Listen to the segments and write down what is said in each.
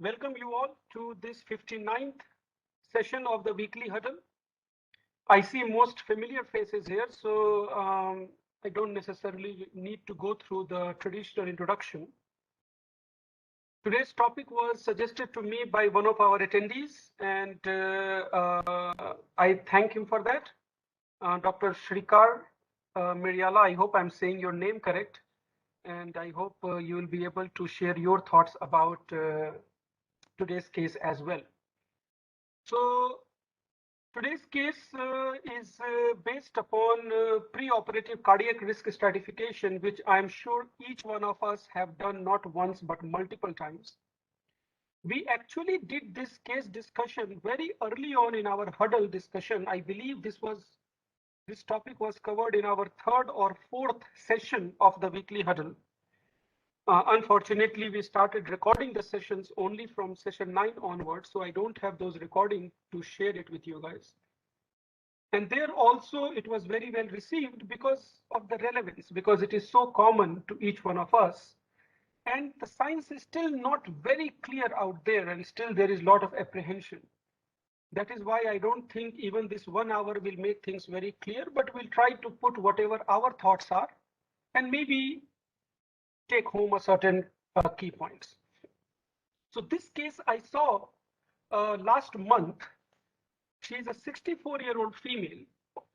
Welcome you all to this 59th session of the weekly huddle. I see most familiar faces here, so I don't necessarily need to go through the traditional introduction. Today's topic was suggested to me by one of our attendees, and I thank him for that. Dr. Shrikar Miryala, I hope I'm saying your name correct, and I hope you will be able to share your thoughts about today's case as well. So today's case is based upon pre-operative cardiac risk stratification, which I'm sure each one of us have done not once but multiple times. We actually did this case discussion very early on in our huddle discussion. I believe this topic was covered in our third or fourth session of the weekly huddle. Unfortunately, we started recording the sessions only from session 9 onwards, so I don't have those recordings to share it with you guys. And there also it was very well received because of the relevance, because it is so common to each one of us. And the science is still not very clear out there, and still there is a lot of apprehension. That is why I don't think even this 1 hour will make things very clear, but we'll try to put whatever our thoughts are and maybe take home a certain key points. So this case I saw last month. She is a 64-year-old female.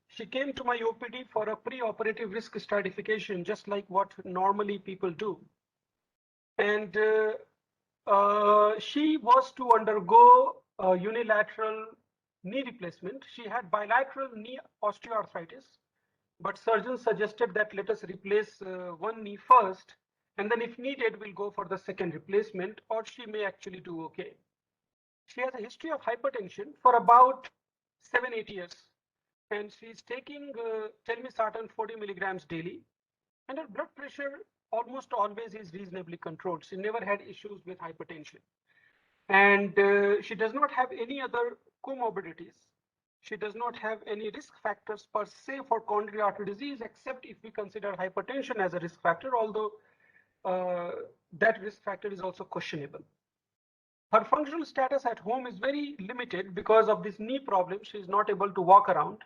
She came to my OPD for a pre-operative risk stratification, just like what normally people do. And she was to undergo a unilateral knee replacement. She had bilateral knee osteoarthritis, but surgeons suggested that let us replace one knee first, and then if needed, we'll go for the second replacement, or she may actually do okay. She has a history of hypertension for about 7-8 years, and she's taking telmisartan 40 milligrams daily, and her blood pressure almost always is reasonably controlled. She never had issues with hypertension, and she does not have any other comorbidities. She does not have any risk factors per se for coronary artery disease, except if we consider hypertension as a risk factor, although that risk factor is also questionable. Her functional status at home is very limited because of this knee problem. She is not able to walk around.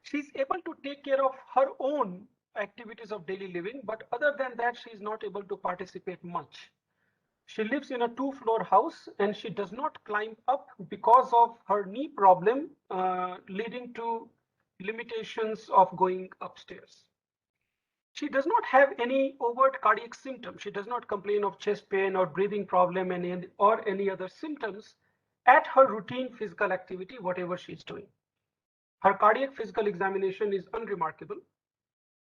She's able to take care of her own activities of daily living, but other than that, she is not able to participate much. She lives in a 2-floor house and she does not climb up because of her knee problem, leading to limitations of going upstairs. She does not have any overt cardiac symptoms. She does not complain of chest pain or breathing problem or any other symptoms at her routine physical activity, whatever she's doing. Her cardiac physical examination is unremarkable.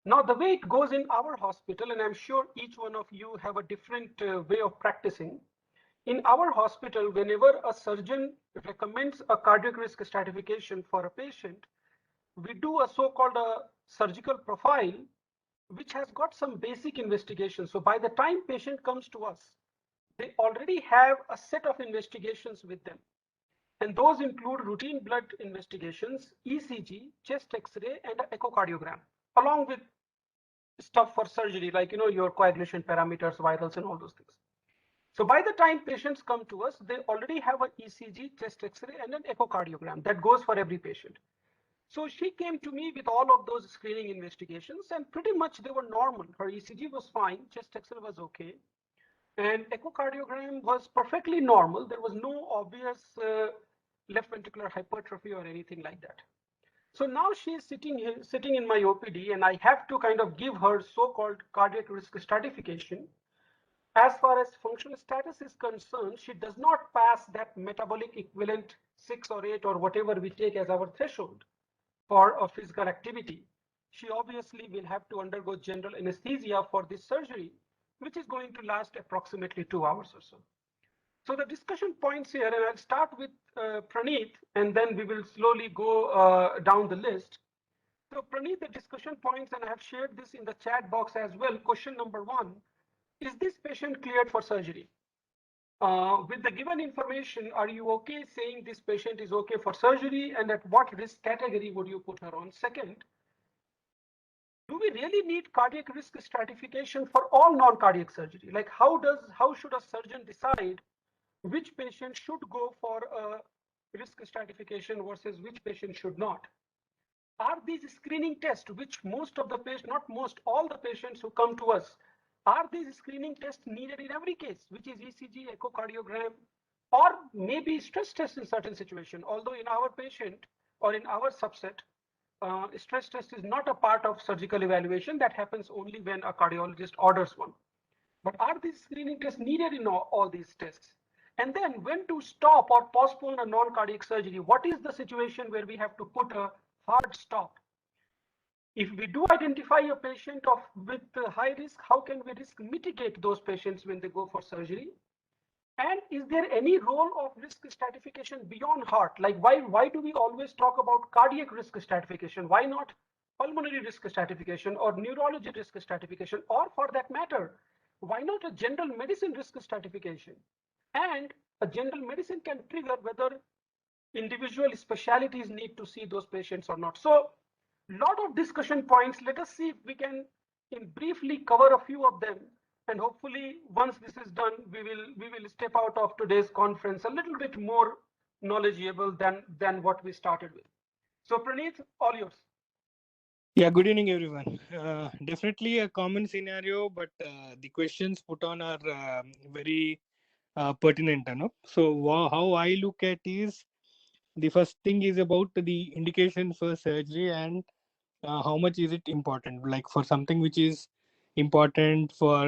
Now, the way it goes in our hospital, and I'm sure each one of you have a different way of practicing. In our hospital, whenever a surgeon recommends a cardiac risk stratification for a patient, we do a so-called surgical profile, which has got some basic investigation. So by the time patient comes to us, they already have a set of investigations with them. And those include routine blood investigations, ECG, chest X-ray, and an echocardiogram, along with stuff for surgery, like your coagulation parameters, vitals, and all those things. So by the time patients come to us, they already have an ECG, chest X-ray, and an echocardiogram that goes for every patient. So she came to me with all of those screening investigations, and pretty much they were normal. Her ECG was fine, chest X-ray was okay, and echocardiogram was perfectly normal. There was no obvious left ventricular hypertrophy or anything like that. So now she is sitting in my OPD, and I have to kind of give her so-called cardiac risk stratification. As far as functional status is concerned, she does not pass that metabolic equivalent 6 or 8 or whatever we take as our threshold for a physical activity. She obviously will have to undergo general anesthesia for this surgery, which is going to last approximately 2 hours or so. So the discussion points here, and I'll start with Praneeth, and then we will slowly go down the list. So Praneeth, the discussion points, and I have shared this in the chat box as well. Question number 1, is this patient cleared for surgery? With the given information, are you okay saying this patient is okay for surgery, and at what risk category would you put her on? Second, do we really need cardiac risk stratification for all non-cardiac surgery? Like how should a surgeon decide which patient should go for a risk stratification versus which patient should not. Are these screening tests, which most of the patients, not most, all the patients who come to us, are these screening tests needed in every case, which is ECG, echocardiogram, or maybe stress test in certain situation? Although in our patient or in our subset, stress test is not a part of surgical evaluation. That happens only when a cardiologist orders one. But are these screening tests needed in all these tests? And then when to stop or postpone a non-cardiac surgery? What is the situation where we have to put a hard stop? If we do identify a patient with high risk, how can we risk mitigate those patients when they go for surgery? And is there any role of risk stratification beyond heart? Like why do we always talk about cardiac risk stratification? Why not pulmonary risk stratification or neurology risk stratification? Or for that matter, why not a general medicine risk stratification? And a general medicine can trigger whether individual specialties need to see those patients or not. So lot of discussion points. Let us see if we can briefly cover a few of them. And hopefully once this is done, we will step out of today's conference a little bit more knowledgeable than what we started with. So Praneeth, all yours. Yeah, good evening, everyone. Definitely a common scenario, but the questions put on are very pertinent. No? So, how I look at is the first thing is about the indication for surgery and how much is it important. Like for something which is important for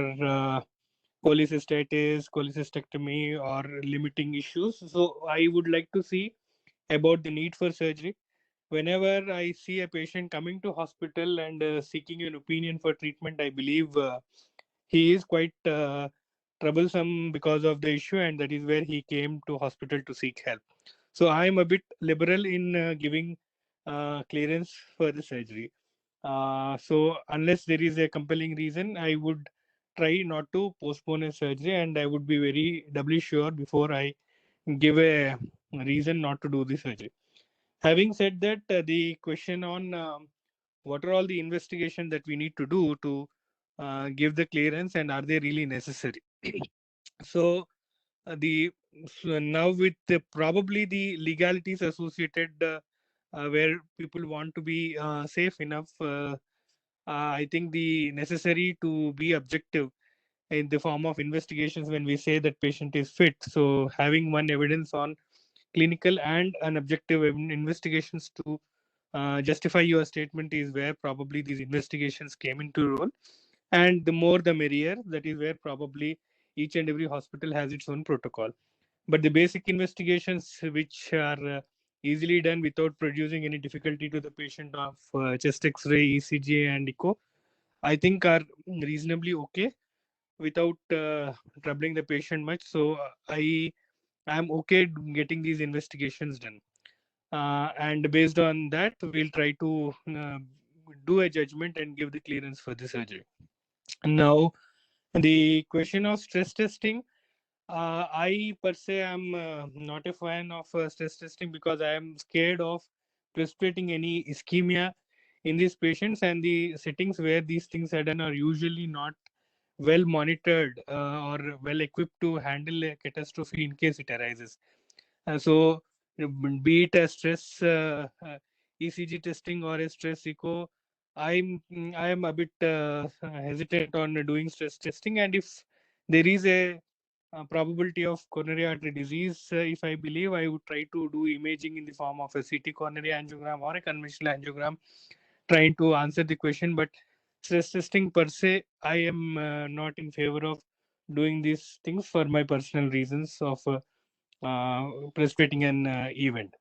cholecystitis, cholecystectomy, or limiting issues. So, I would like to see about the need for surgery whenever I see a patient coming to hospital and seeking an opinion for treatment. I believe he is quite troublesome because of the issue, and that is where he came to hospital to seek help. So I am a bit liberal in giving clearance for the surgery. So unless there is a compelling reason, I would try not to postpone a surgery, and I would be very doubly sure before I give a reason not to do the surgery. Having said that, the question on what are all the investigation that we need to do to give the clearance, and are they really necessary? So the so now with probably the legalities associated, where people want to be safe enough, I think the necessary to be objective in the form of investigations when we say that patient is fit. So having one evidence on clinical and an objective investigations to justify your statement is where probably these investigations came into role, and the more the merrier. That is where probably each and every hospital has its own protocol, but the basic investigations which are easily done without producing any difficulty to the patient of chest x-ray, ECG, and echo, I think are reasonably okay without troubling the patient much. So I am okay getting these investigations done, and based on that we'll try to do a judgment and give the clearance for the surgery. Now the question of stress testing, I per se am not a fan of stress testing because I am scared of precipitating any ischemia in these patients, and the settings where these things are done are usually not well monitored or well equipped to handle a catastrophe in case it arises. So, be it a stress ECG testing or a stress echo, I am a bit hesitant on doing stress testing, and if there is a probability of coronary artery disease, if I believe, I would try to do imaging in the form of a CT coronary angiogram or a conventional angiogram, trying to answer the question. But stress testing per se, I am not in favor of doing these things for my personal reasons of precipitating an event.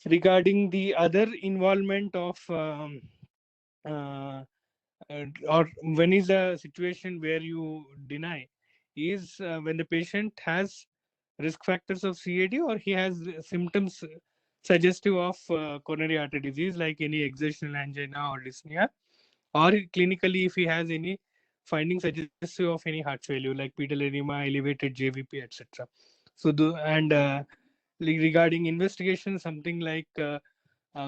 Regarding the other involvement of uh, or when is a situation where you deny is when the patient has risk factors of CAD, or he has symptoms suggestive of coronary artery disease like any exertional angina or dyspnea, or clinically if he has any findings suggestive of any heart failure like pedal edema, elevated JVP, etc. So the and regarding investigation, something like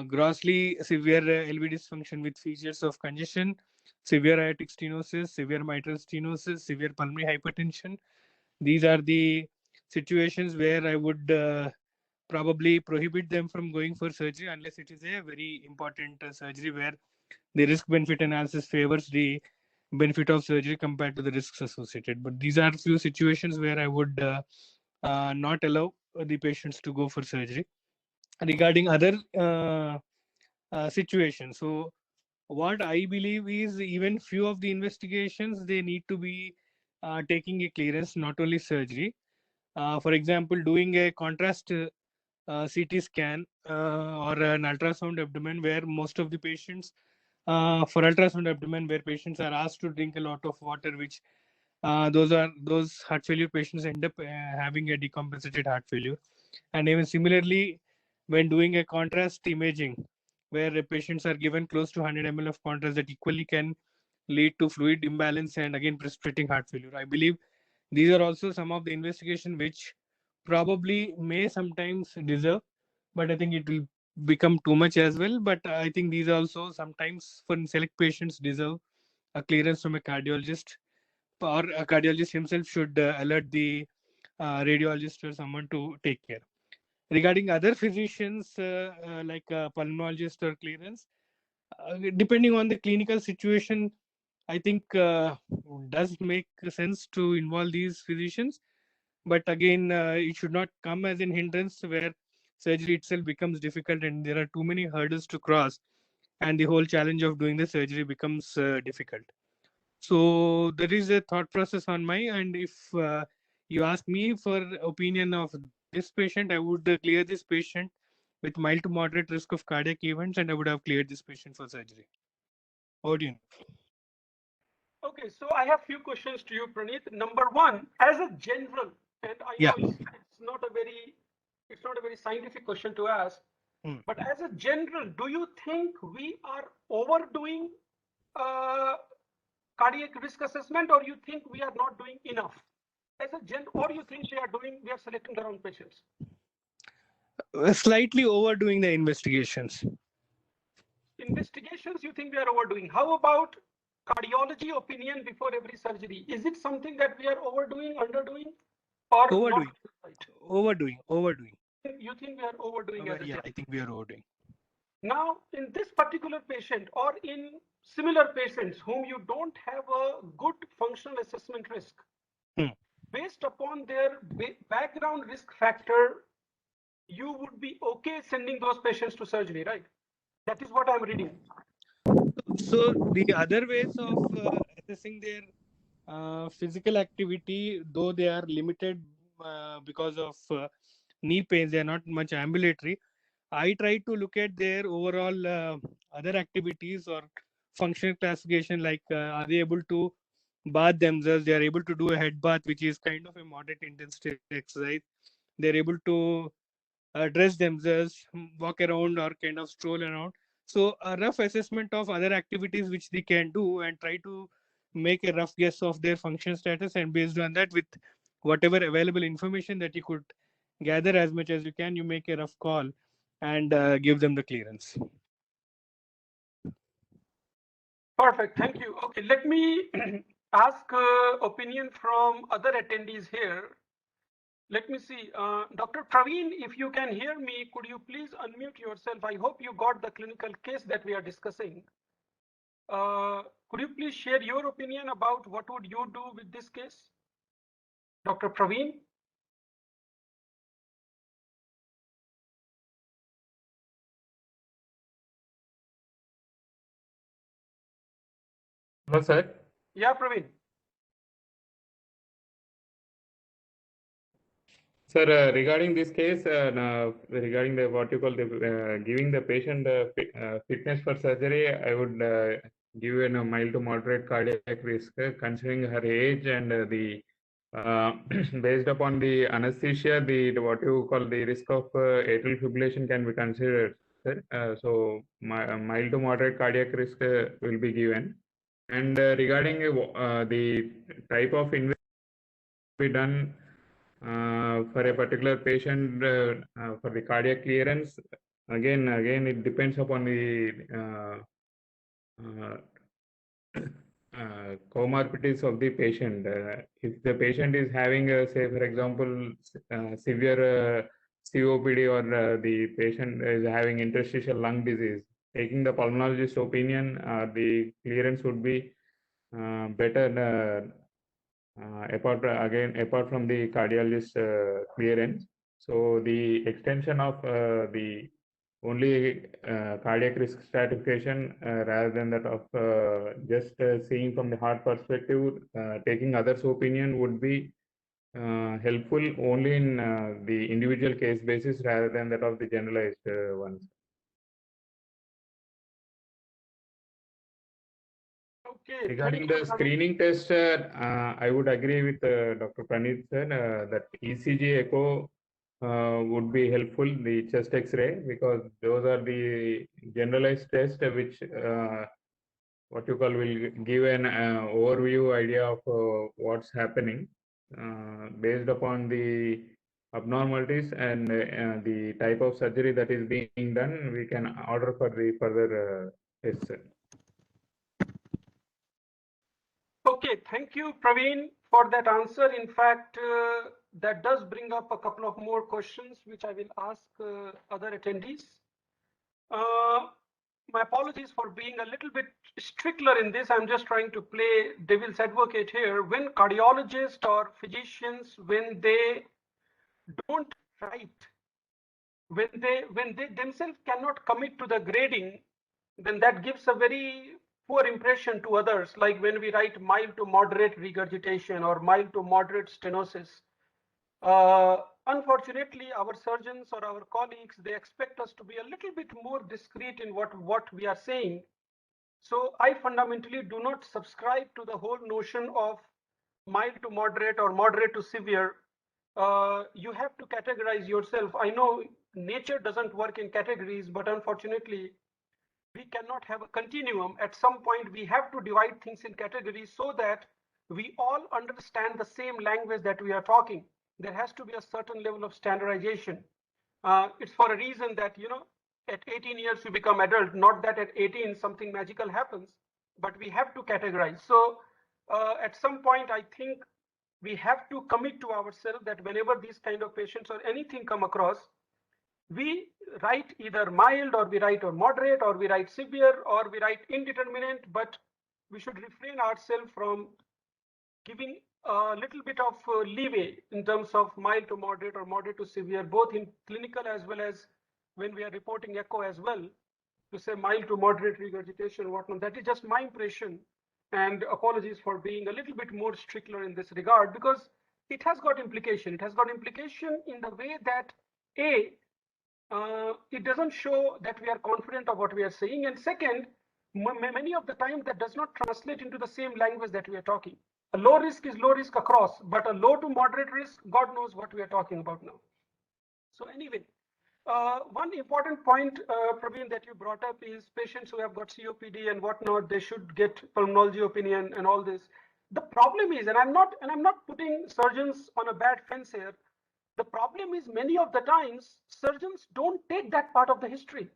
grossly severe LV dysfunction with features of congestion, severe aortic stenosis, severe mitral stenosis, severe pulmonary hypertension. These are the situations where I would probably prohibit them from going for surgery unless it is a very important surgery where the risk benefit analysis favors the benefit of surgery compared to the risks associated. But these are few situations where I would not allow the patients to go for surgery. Regarding other situations, so what I believe is even few of the investigations they need to be taking a clearance, not only surgery. For example, doing a contrast CT scan or an ultrasound abdomen, where most of the patients for ultrasound abdomen, where patients are asked to drink a lot of water, which those heart failure patients end up having a decompensated heart failure. And even similarly, when doing a contrast imaging, where the patients are given close to 100 ml of contrast, that equally can lead to fluid imbalance and again precipitating heart failure. I believe these are also some of the investigation which probably may sometimes deserve, but I think it will become too much as well. But I think these also sometimes for select patients deserve a clearance from a cardiologist, or a cardiologist himself should alert the radiologist or someone to take care. Regarding other physicians like pulmonologist or clearance, depending on the clinical situation, I think does make sense to involve these physicians. But again, it should not come as an hindrance where surgery itself becomes difficult and there are too many hurdles to cross, and the whole challenge of doing the surgery becomes difficult. So there is a thought process on my, and if you ask me for opinion of this patient, I would clear this patient with mild to moderate risk of cardiac events, and I would have cleared this patient for surgery. Audience. Okay, so I have few questions to you, Praneeth. Number one, as a general, and I Yeah. know it's not a very scientific question to ask, Hmm. but as a general, do you think we are overdoing uh, cardiac risk assessment, or you think we are not doing enough? As a or you think we are selecting the wrong patients? Slightly overdoing the investigations. Investigations, you think we are overdoing. How about cardiology opinion before every surgery? Is it something that we are overdoing, underdoing, or not? Overdoing. Right? Overdoing. You think we are overdoing as a Yeah, general? I think we are overdoing. Now, in this particular patient or in similar patients whom you don't have a good functional assessment risk, Hmm. based upon their background risk factor, you would be okay sending those patients to surgery, right? That is what I'm reading. So the other ways of assessing their physical activity, though they are limited because of knee pains, they are not much ambulatory. I try to look at their overall other activities or functional classification, like are they able to bath themselves? They are able to do a head bath, which is kind of a moderate intensity exercise. They're able to dress themselves, walk around, or kind of stroll around. So a rough assessment of other activities which they can do, and try to make a rough guess of their function status, and based on that, with whatever available information that you could gather as much as you can, you make a rough call and give them the clearance. Perfect. Thank you. Okay, let me ask opinion from other attendees here. Let me see. Dr. Praveen, if you can hear me, could you please unmute yourself? I hope you got the clinical case that we are discussing. Could you please share your opinion about what would you do with this case? Dr. Praveen? Hello, sir. Yeah, Praveen. Sir, regarding this case, regarding the what you call the giving the patient fitness for surgery, I would give a mild to moderate cardiac risk, considering her age and the based upon the anesthesia, the what you call the risk of atrial fibrillation can be considered, sir. So mild to moderate cardiac risk will be given. And regarding the type of investigation be done for a particular patient for the cardiac clearance, again it depends upon the comorbidities of the patient. If the patient is having, say, for example, severe COPD, or the patient is having interstitial lung disease, taking the pulmonologist opinion, the clearance would be better apart from the cardiologist clearance. So the extension of the only cardiac risk stratification rather than that of just seeing from the heart perspective, taking others' opinion would be helpful only in the individual case basis rather than that of the generalized ones. Okay. Regarding Thank you, the Praveen. screening test, I would agree with Dr. Praneeth sir that ECG echo would be helpful, the chest X-ray, because those are the generalized tests which what you call will give an overview idea of what's happening based upon the abnormalities and the type of surgery that is being done. We can order for the further tests. Okay, thank you, Praveen, for that answer. In fact, that does bring up a couple of more questions, which I will ask other attendees. My apologies for being a little bit stricter in this. I'm just trying to play devil's advocate here. When cardiologists or physicians, when they don't write, when they themselves cannot commit to the grading, then that gives a very poor impression to others. Like when we write mild to moderate regurgitation or mild to moderate stenosis. Unfortunately, our surgeons or our colleagues, they expect us to be a little bit more discreet in what we are saying. So I fundamentally do not subscribe to the whole notion of mild to moderate or moderate to severe. You have to categorize yourself. I know nature doesn't work in categories, but unfortunately, we cannot have a continuum. At some point, we have to divide things in categories so that we all understand the same language that we are talking. There has to be a certain level of standardization. It's for a reason that, at 18 years you become adult, not that at 18 something magical happens, but we have to categorize. So at some point, I think we have to commit to ourselves that whenever these kind of patients or anything come across, we write either mild, or we write or moderate, or we write severe, or we write indeterminate, but we should refrain ourselves from giving a little bit of leeway in terms of mild to moderate or moderate to severe, both in clinical as well as when we are reporting echo as well, to say mild to moderate regurgitation, whatnot. That is just my impression. And apologies for being a little bit more stricter in this regard, because it has got implication. It has got implication in the way that it doesn't show that we are confident of what we are saying. And second, many of the time that does not translate into the same language that we are talking. A low risk is low risk across, but a low to moderate risk, God knows what we are talking about now. So anyway, one important point, Praveen, that you brought up is patients who have got COPD and whatnot, they should get pulmonology opinion and all this. The problem is, and I'm not putting surgeons on a bad fence here. The problem is many of the times surgeons don't take that part of the history.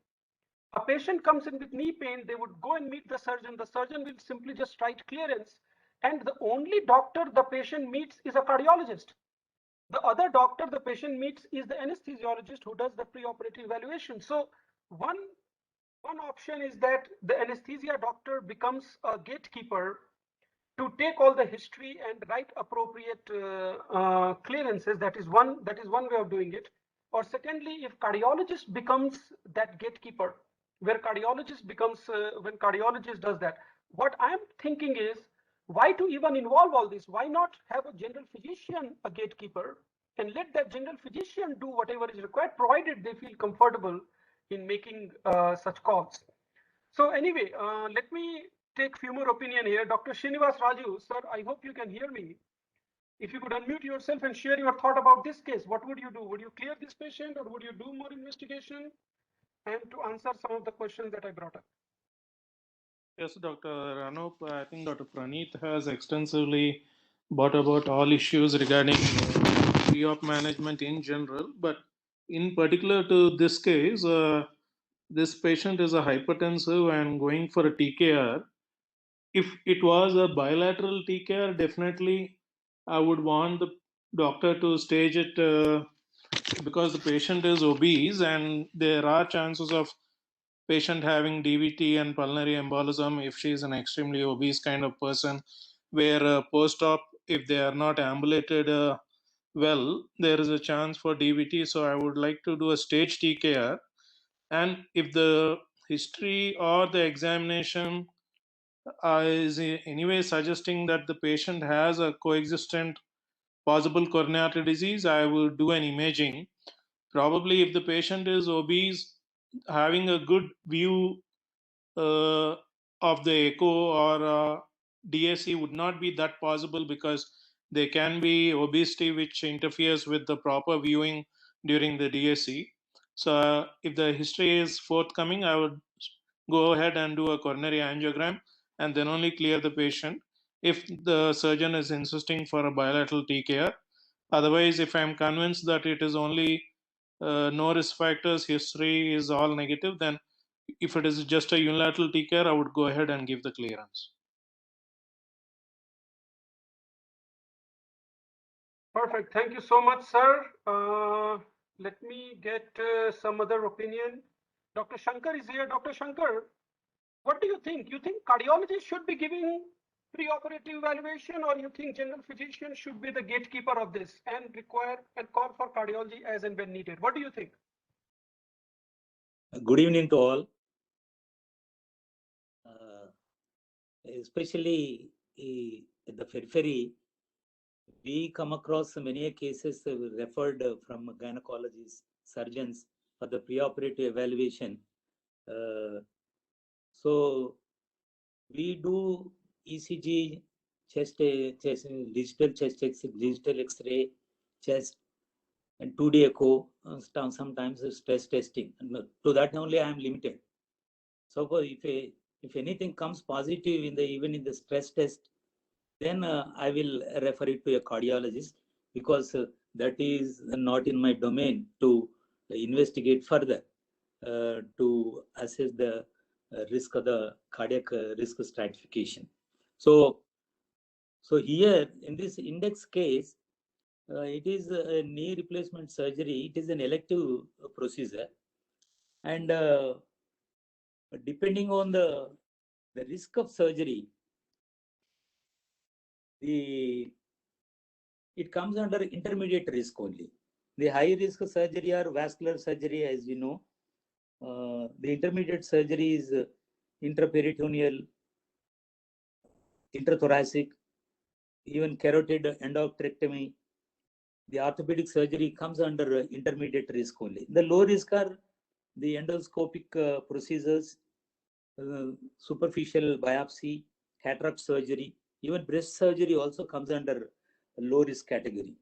A patient comes in with knee pain, they would go and meet the surgeon. The surgeon will simply just write clearance. And the only doctor the patient meets is a cardiologist. The other doctor the patient meets is the anesthesiologist who does the preoperative evaluation. So one option is that the anesthesia doctor becomes a gatekeeper to take all the history and write appropriate clearances. That is one way of doing it. Or secondly, if cardiologist becomes that gatekeeper, where cardiologist becomes when cardiologist does that, what I'm thinking is, why to even involve all this? Why not have a general physician a gatekeeper and let that general physician do whatever is required, provided they feel comfortable in making such calls. So anyway, let me take few more opinion here. Dr. Srinivas Raju, sir, I hope you can hear me. If you could unmute yourself and share your thought about this case, what would you do? Would you clear this patient, or would you do more investigation? And to answer some of the questions that I brought up. Yes, Dr. Anup, I think Dr. Praneeth has extensively brought about all issues regarding pre-op management in general, but in particular to this case, this patient is a hypertensive and going for a TKR. if it was a bilateral TKR, definitely I would want the doctor to stage it because the patient is obese and there are chances of patient having DVT and pulmonary embolism if she is an extremely obese kind of person, where post-op, if they are not ambulated well, there is a chance for DVT. So I would like to do a stage TKR. And if the history or the examination is anyway suggesting that the patient has a coexistent possible coronary artery disease, I will do an imaging. Probably if the patient is obese, having a good view of the echo or DSC would not be that possible because there can be obesity which interferes with the proper viewing during the DSC. So if the history is forthcoming, I would go ahead and do a coronary angiogram and then only clear the patient if the surgeon is insisting for a bilateral TKR. Otherwise, if I'm convinced that it is only no risk factors, history is all negative, then if it is just a unilateral TKR, I would go ahead and give the clearance. Perfect. Thank you so much, sir. Let me get some other opinion. Dr. Shankar is here. Dr. Shankar, what do you think? You think cardiologists should be giving preoperative evaluation, or you think general physician should be the gatekeeper of this and require and call for cardiology as and when needed? What do you think? Good evening to all. Especially at the periphery, we come across many cases referred from gynecologists, surgeons for the preoperative evaluation. So we do ECG, chest, digital chest X-ray, digital X-ray, chest, and 2D echo, sometimes stress testing. And to that only I am limited. So if anything comes positive even in the stress test, then I will refer it to a cardiologist, because that is not in my domain to investigate further to assess the risk of the cardiac risk stratification. So here in this index case, it is a knee replacement surgery. It is an elective procedure, and depending on the risk of surgery, it comes under intermediate risk only. The high risk surgery or vascular surgery, as we know. The intermediate surgery is intraperitoneal, intrathoracic, even carotid endarterectomy. The orthopedic surgery comes under intermediate risk only. The low risk are the endoscopic procedures, superficial biopsy, cataract surgery, even breast surgery also comes under low risk category.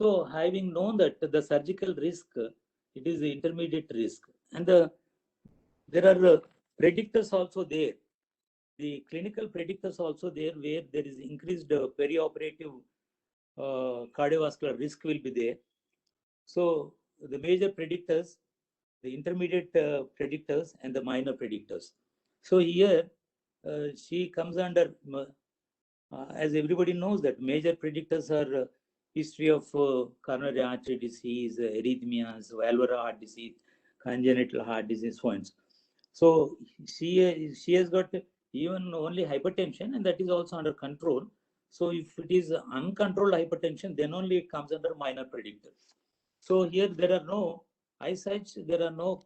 So having known that the surgical risk, it is the intermediate risk, and there are predictors also there. The clinical predictors also there, where there is increased perioperative cardiovascular risk will be there. So the major predictors, the intermediate predictors, and the minor predictors. So here she comes under, as everybody knows, that major predictors are history of coronary artery disease, arrhythmias, valvular heart disease, congenital heart disease, so on. So she has got even only hypertension, and that is also under control. So if it is uncontrolled hypertension, then only it comes under minor predictors. So here there are no, as such, there are no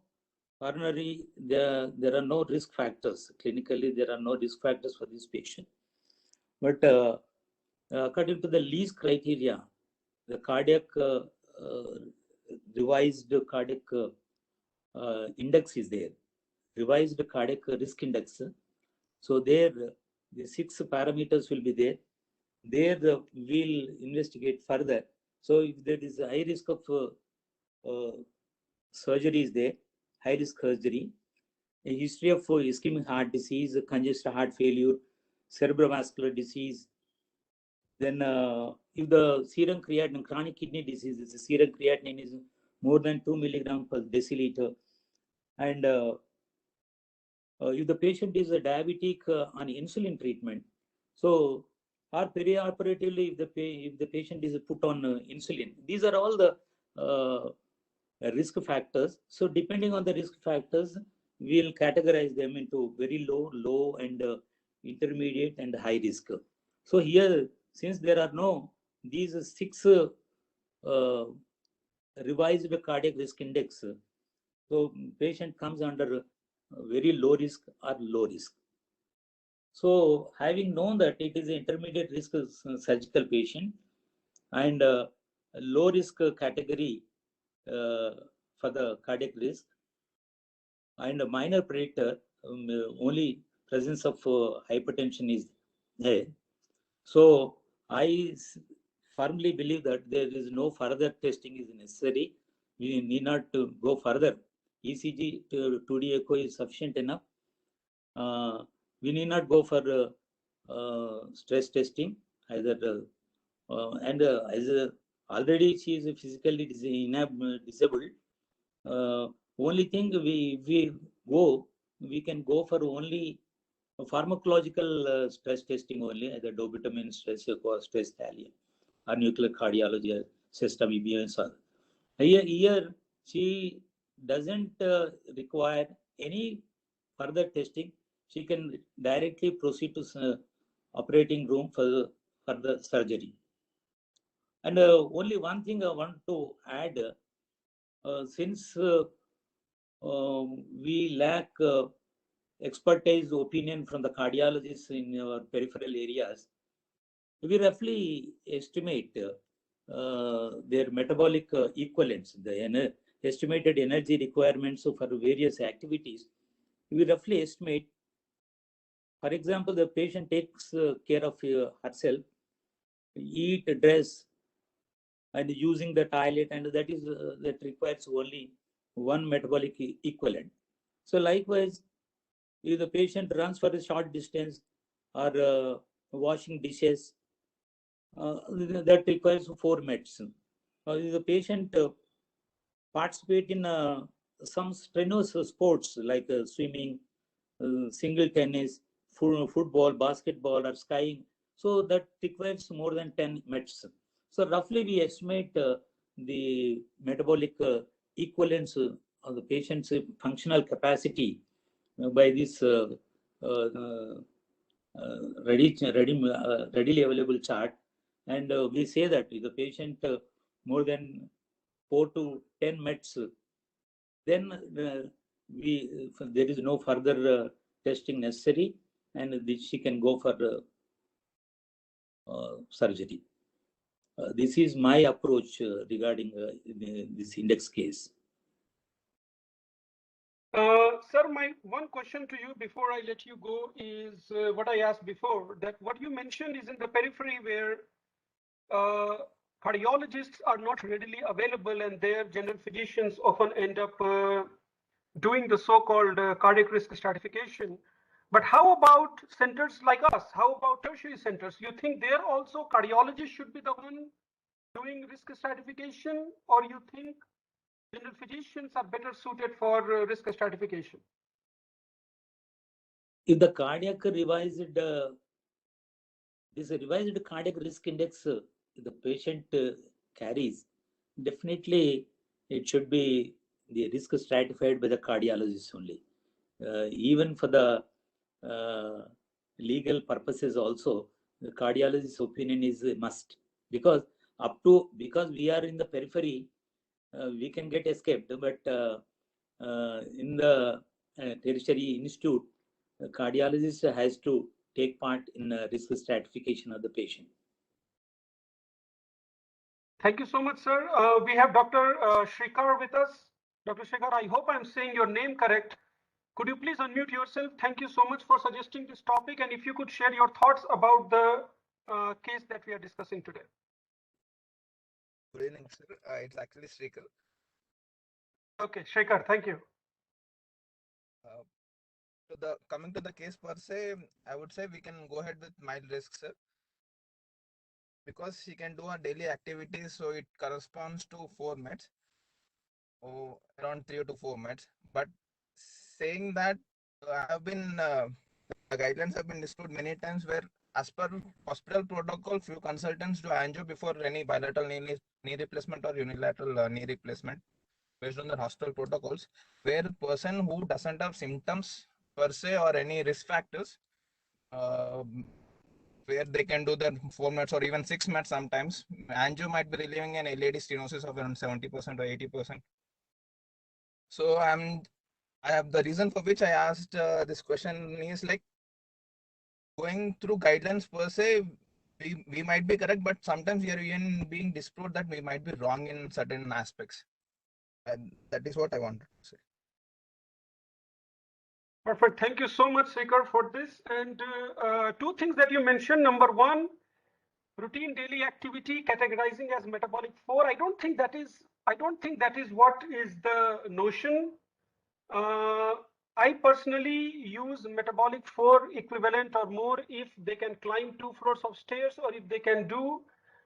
coronary, there are no risk factors. Clinically, there are no risk factors for this patient. But according to the Lee's criteria, the cardiac revised cardiac index is there, revised cardiac risk index. So there, the 6 parameters will be there. There, we'll investigate further. So if there is a high risk of surgery is there, high risk surgery, a history of ischemic heart disease, congestive heart failure, cerebrovascular disease. Then if the serum creatinine, chronic kidney disease, the serum creatinine is more than 2 milligrams per deciliter, and if the patient is a diabetic on insulin treatment, so or perioperatively if the patient is put on insulin, these are all the risk factors. So depending on the risk factors, we'll categorize them into very low, low, and intermediate and high risk. So here, since there are no these 6 revised cardiac risk index, so patient comes under very low risk or low risk. So having known that it is an intermediate risk surgical patient and low risk category for the cardiac risk and a minor predictor, only presence of hypertension is there. So I firmly believe that there is no further testing is necessary. We need not to go further. ECG to 2D echo is sufficient enough. We need not go for stress testing either. And as already she is physically disabled. Only thing we can go for only pharmacological stress testing only, either dobutamine stress or stress thallium or nuclear cardiology or system EBS. Here she doesn't require any further testing. She can directly proceed to operating room for the surgery. And only one thing I want to add, since we lack expertise opinion from the cardiologists in our peripheral areas, we roughly estimate their metabolic equivalents, the estimated energy requirements for various activities. We roughly estimate, for example, the patient takes care of herself, eat, dress, and using the toilet, and that requires only one metabolic equivalent. So likewise, if the patient runs for a short distance or washing dishes, that requires 4 meds. If the patient participate in some strenuous sports like swimming, single tennis, football, basketball, or skiing, so that requires more than 10 meds. So roughly we estimate the metabolic equivalence of the patient's functional capacity by this readily available chart. And we say that if the patient more than 4 to 10 meds, then there is no further testing necessary, and she can go for surgery. This is my approach regarding this index case. Sir, my one question to you before I let you go is what I asked before, that what you mentioned is in the periphery where cardiologists are not readily available and their general physicians often end up doing the so-called cardiac risk stratification. But how about centers like us? How about tertiary centers? You think there also cardiologists should be the one doing risk stratification, or you think general physicians are better suited for risk stratification? If the cardiac revised, this revised cardiac risk index the patient carries, definitely it should be the risk stratified by the cardiologist only. Even for the legal purposes also, the cardiologist's opinion is a must, because we are in the periphery, we can get escaped, but in the tertiary institute, the cardiologist has to take part in risk stratification of the patient. Thank you so much, sir. We have Dr. Shrikar with us. Dr. Shrikar, I hope I'm saying your name correct. Could you please unmute yourself? Thank you so much for suggesting this topic, and if you could share your thoughts about the case that we are discussing today. Good evening, sir. It's actually Srikar. Okay, Shrikar, thank you. Coming to the case per se, I would say we can go ahead with mild risk, sir, because she can do her daily activities, so it corresponds to 4 meds, or around 3 to 4 meds. But saying that I have been the guidelines have been issued many times where, as per hospital protocol, few consultants do angio before any bilateral knee replacement or unilateral knee replacement based on the hospital protocols, where person who doesn't have symptoms per se or any risk factors, uh, where they can do the 4 minutes or even 6 minutes sometimes. Angio might be relieving an LAD stenosis of around 70% or 80%. So I have the reason for which I asked this question is like, going through guidelines per se, we might be correct, but sometimes we are even being disproved that we might be wrong in certain aspects. And that is what I wanted to say. Perfect. Thank you so much, Sekar, for this. And two things that you mentioned. Number one, routine daily activity categorizing as metabolic 4. I don't think that is what is the notion. I personally use metabolic 4 equivalent or more if they can climb 2 floors of stairs, or if they can do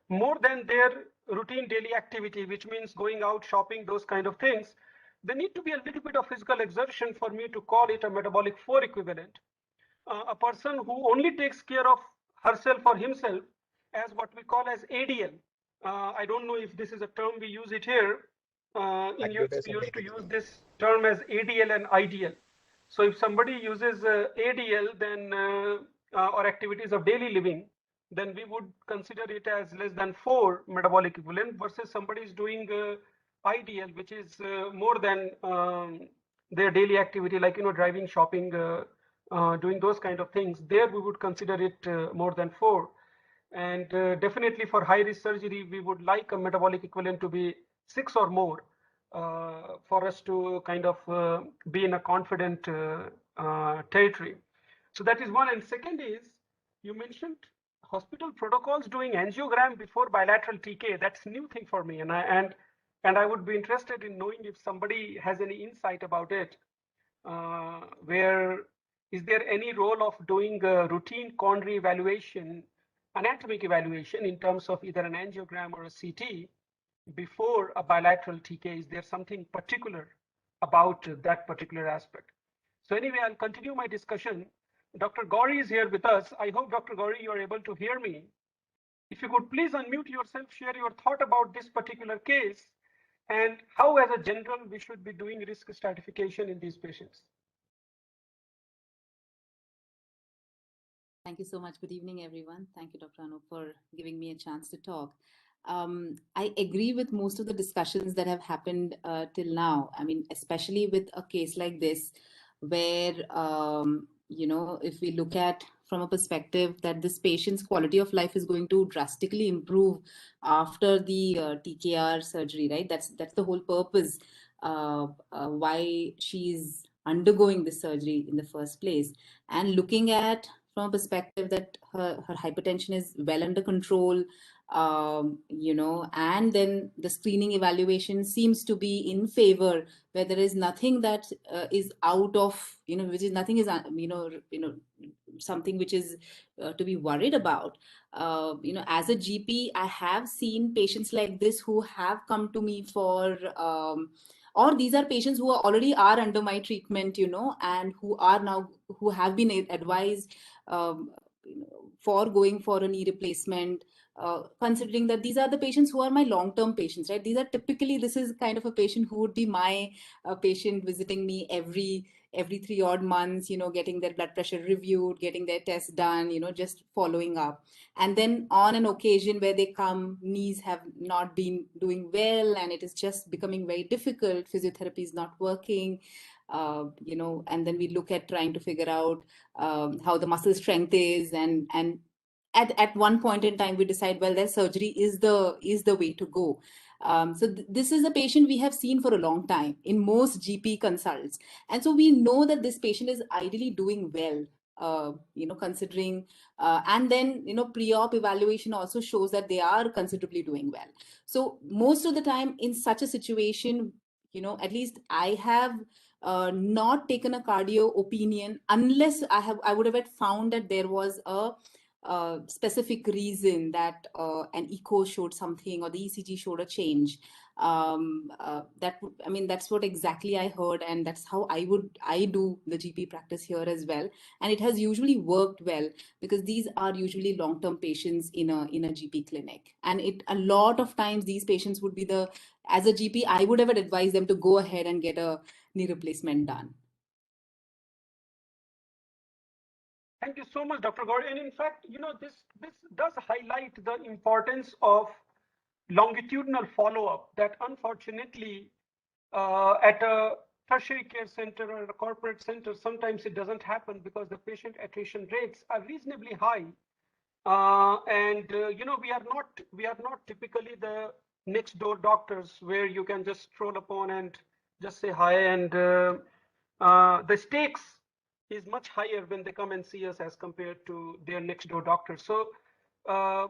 more than their routine daily activity, which means going out shopping, those kind of things. There need to be a little bit of physical exertion for me to call it a metabolic 4 equivalent. A person who only takes care of herself or himself as what we call as ADL. I don't know if this is a term we use it here. In US, we used to use this term as ADL and IDL. So if somebody uses ADL, then or activities of daily living, then we would consider it as less than 4 metabolic equivalent, versus somebody is doing IDL, which is more than their daily activity, like driving, shopping, doing those kind of things. There we would consider it more than 4. And definitely for high risk surgery, we would like a metabolic equivalent to be 6 or more for us to kind of be in a confident territory. So that is one. And second is, you mentioned hospital protocols doing angiogram before bilateral TK. That's a new thing for me. And I would be interested in knowing if somebody has any insight about it. Where is there any role of doing a routine coronary evaluation, anatomic evaluation in terms of either an angiogram or a CT before a bilateral TK? Is there something particular about that particular aspect? So anyway, I'll continue my discussion. Dr. Gauri is here with us. I hope, Dr. Gauri, you are able to hear me. If you could please unmute yourself, share your thought about this particular case, and how, as a general, we should be doing risk stratification in these patients. Thank you so much. Good evening, everyone. Thank you, Dr. Anup, for giving me a chance to talk. I agree with most of the discussions that have happened till now. I mean, especially with a case like this, where, if we look at from a perspective that this patient's quality of life is going to drastically improve after the TKR surgery, right? That's the whole purpose why she's undergoing this surgery in the first place. And looking at from a perspective that her hypertension is well under control, and then the screening evaluation seems to be in favor, where there is nothing that is out of, which is nothing is, something which is to be worried about. As a GP, I have seen patients like this who have come to me for, or these are patients who already are under my treatment, and who have been advised for going for a knee replacement, considering that these are the patients who are my long-term patients, right? This is kind of a patient who would be my patient visiting me every 3 odd months, getting their blood pressure reviewed, getting their tests done, just following up. And then on an occasion where they come, knees have not been doing well, and it is just becoming very difficult, physiotherapy is not working, and then we look at trying to figure out how the muscle strength is, and at one point in time we decide, well, their surgery is the way to go. So this is a patient we have seen for a long time in most GP consults, and so we know that this patient is ideally doing well, considering, and then pre-op evaluation also shows that they are considerably doing well. So most of the time in such a situation, at least I have not taken a cardio opinion unless I would have found that there was a specific reason that an echo showed something or the ECG showed a change. I mean, that's what exactly I heard, and that's how I do the GP practice here as well. And it has usually worked well because these are usually long-term patients in a GP clinic. And a lot of times these patients would be as a GP, I would have advised them to go ahead and get a knee replacement done. Thank you so much, Dr. Gaur. And in fact, this does highlight the importance of longitudinal follow-up that unfortunately at a tertiary care center or a corporate center, sometimes it doesn't happen because the patient attrition rates are reasonably high. We are not typically the next door doctors where you can just stroll upon and just say hi, and the stakes is much higher when they come and see us as compared to their next door doctor. So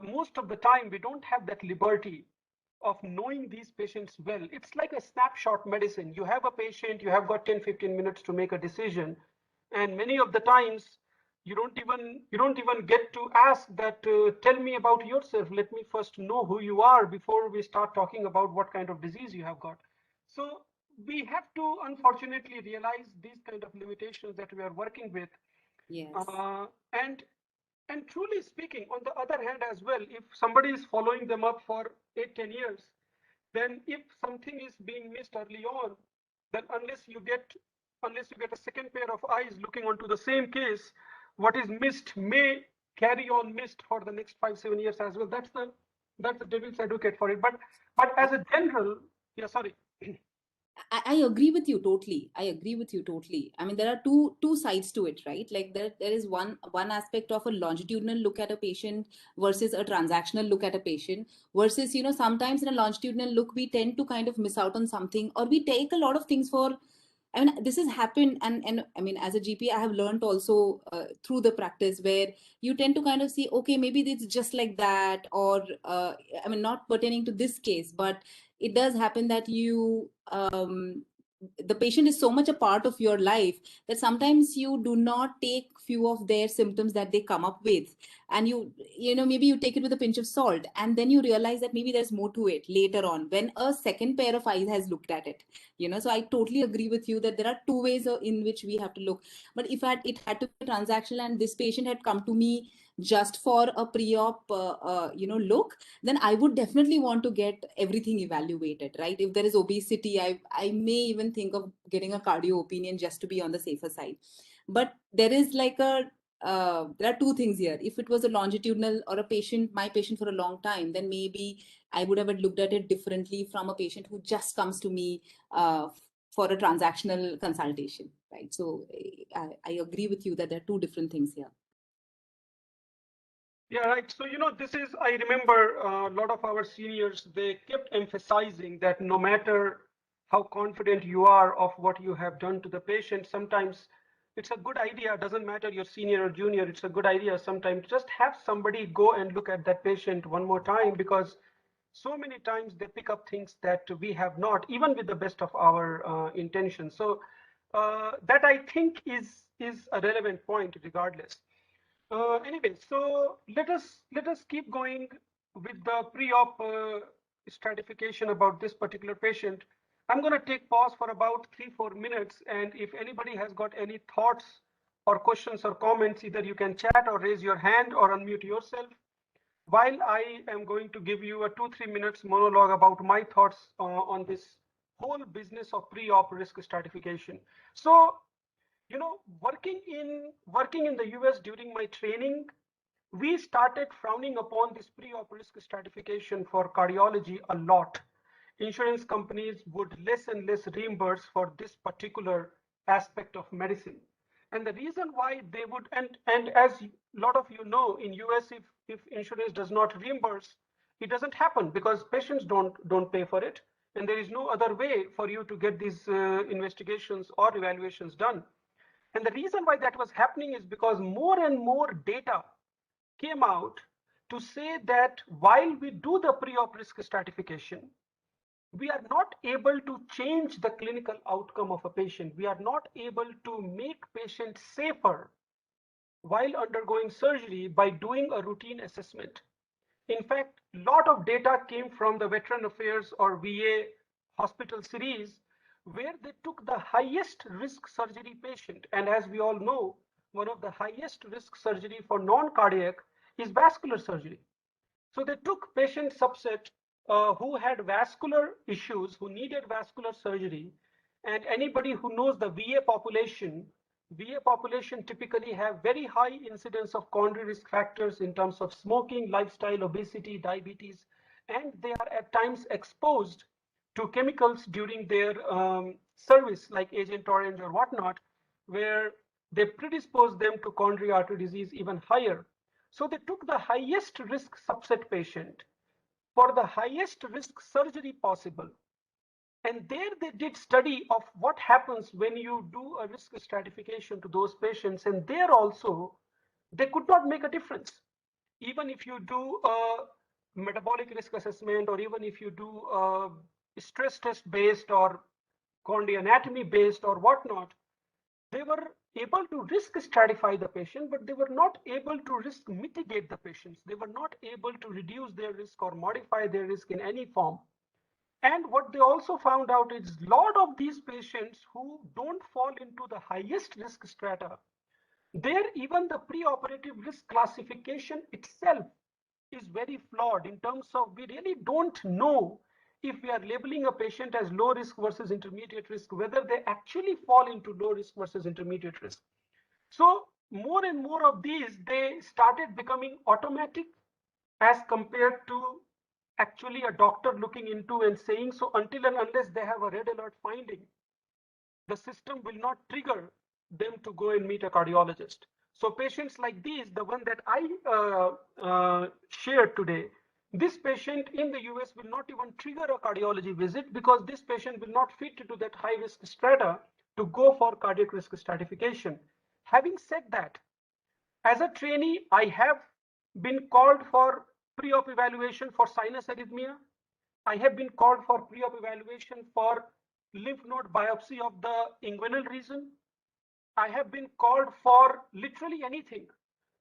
most of the time we don't have that liberty of knowing these patients well. It's like a snapshot medicine. You have a patient, you have got 10-15 minutes to make a decision, and many of the times you don't even get to ask that, tell me about yourself, let me first know who you are before we start talking about what kind of disease you have got. So we have to unfortunately realize these kind of limitations that we are working with. Yes. And truly speaking, on the other hand as well, if somebody is following them up for 8-10 years, then if something is being missed early on, then unless you get a second pair of eyes looking onto the same case, what is missed may carry on missed for the next 5-7 years as well. That's the devil's advocate for it. But as a general, yeah, sorry. I agree with you totally. I agree with you totally. I mean, there are two sides to it, right? Like there is one aspect of a longitudinal look at a patient versus a transactional look at a patient versus, sometimes in a longitudinal look, we tend to kind of miss out on something, or we take a lot of things for. I mean, this has happened, and I mean, as a GP, I have learned also through the practice where you tend to kind of see, okay, maybe it's just like that, or I mean, not pertaining to this case, but it does happen that the patient is so much a part of your life that sometimes you do not take few of their symptoms that they come up with, and maybe you take it with a pinch of salt, and then you realize that maybe there's more to it later on when a second pair of eyes has looked at it. So I totally agree with you that there are two ways in which we have to look. But if it had to be transactional and this patient had come to me just for a pre-op look, then I would definitely want to get everything evaluated, right? If there is obesity, I may even think of getting a cardio opinion just to be on the safer side. But there is like there are two things here. If it was a longitudinal or my patient for a long time, then maybe I would have looked at it differently from a patient who just comes to me for a transactional consultation, right? So I agree with you that there are two different things here. Yeah, right. So, I remember a lot of our seniors, they kept emphasizing that no matter how confident you are of what you have done to the patient, sometimes it's a good idea, doesn't matter you're senior or junior, it's a good idea sometimes just have somebody go and look at that patient one more time, because so many times they pick up things that we have not, even with the best of our intentions. So that I think is a relevant point regardless. Anyway, so let us keep going with the pre-op stratification about this particular patient. I'm going to take pause for about 3-4 minutes, and if anybody has got any thoughts or questions or comments, either you can chat or raise your hand or unmute yourself, while I am going to give you a 2-3 minutes monologue about my thoughts on this whole business of pre-op risk stratification. So, working in the US during my training, we started frowning upon this pre-op risk stratification for cardiology a lot. Insurance companies would less and less reimburse for this particular aspect of medicine. And the reason why they would, and as a lot of you know, in US, if insurance does not reimburse, it doesn't happen because patients don't pay for it. And there is no other way for you to get these investigations or evaluations done. And the reason why that was happening is because more and more data came out to say that while we do the pre-op risk stratification, we are not able to change the clinical outcome of a patient. We are not able to make patients safer while undergoing surgery by doing a routine assessment. In fact, a lot of data came from the Veteran Affairs or VA hospital series where they took the highest risk surgery patient. And as we all know, one of the highest risk surgery for non-cardiac is vascular surgery. So they took patient subset who had vascular issues, who needed vascular surgery, and anybody who knows the VA population typically have very high incidence of coronary risk factors in terms of smoking, lifestyle, obesity, diabetes, and they are at times exposed to chemicals during their service, like Agent Orange or whatnot, where they predispose them to coronary artery disease even higher. So they took the highest risk subset patient for the highest risk surgery possible. And there they did study of what happens when you do a risk stratification to those patients. And there also, they could not make a difference. Even if you do a metabolic risk assessment, or even if you do a stress test based or coronary anatomy based or whatnot, they were able to risk stratify the patient, but they were not able to risk mitigate the patients. They were not able to reduce their risk or modify their risk in any form. And what they also found out is a lot of these patients who don't fall into the highest risk strata, there even the preoperative risk classification itself is very flawed in terms of we really don't know if we are labeling a patient as low risk versus intermediate risk, whether they actually fall into low risk versus intermediate risk. So more and more of these, they started becoming automatic as compared to actually a doctor looking into and saying so. Until and unless they have a red alert finding, the system will not trigger them to go and meet a cardiologist. So patients like these, the one that I shared today, this patient in the US will not even trigger a cardiology visit because this patient will not fit into that high risk strata to go for cardiac risk stratification. Having said that, as a trainee, I have been called for pre-op evaluation for sinus arrhythmia. I have been called for pre-op evaluation for lymph node biopsy of the inguinal region. I have been called for literally anything.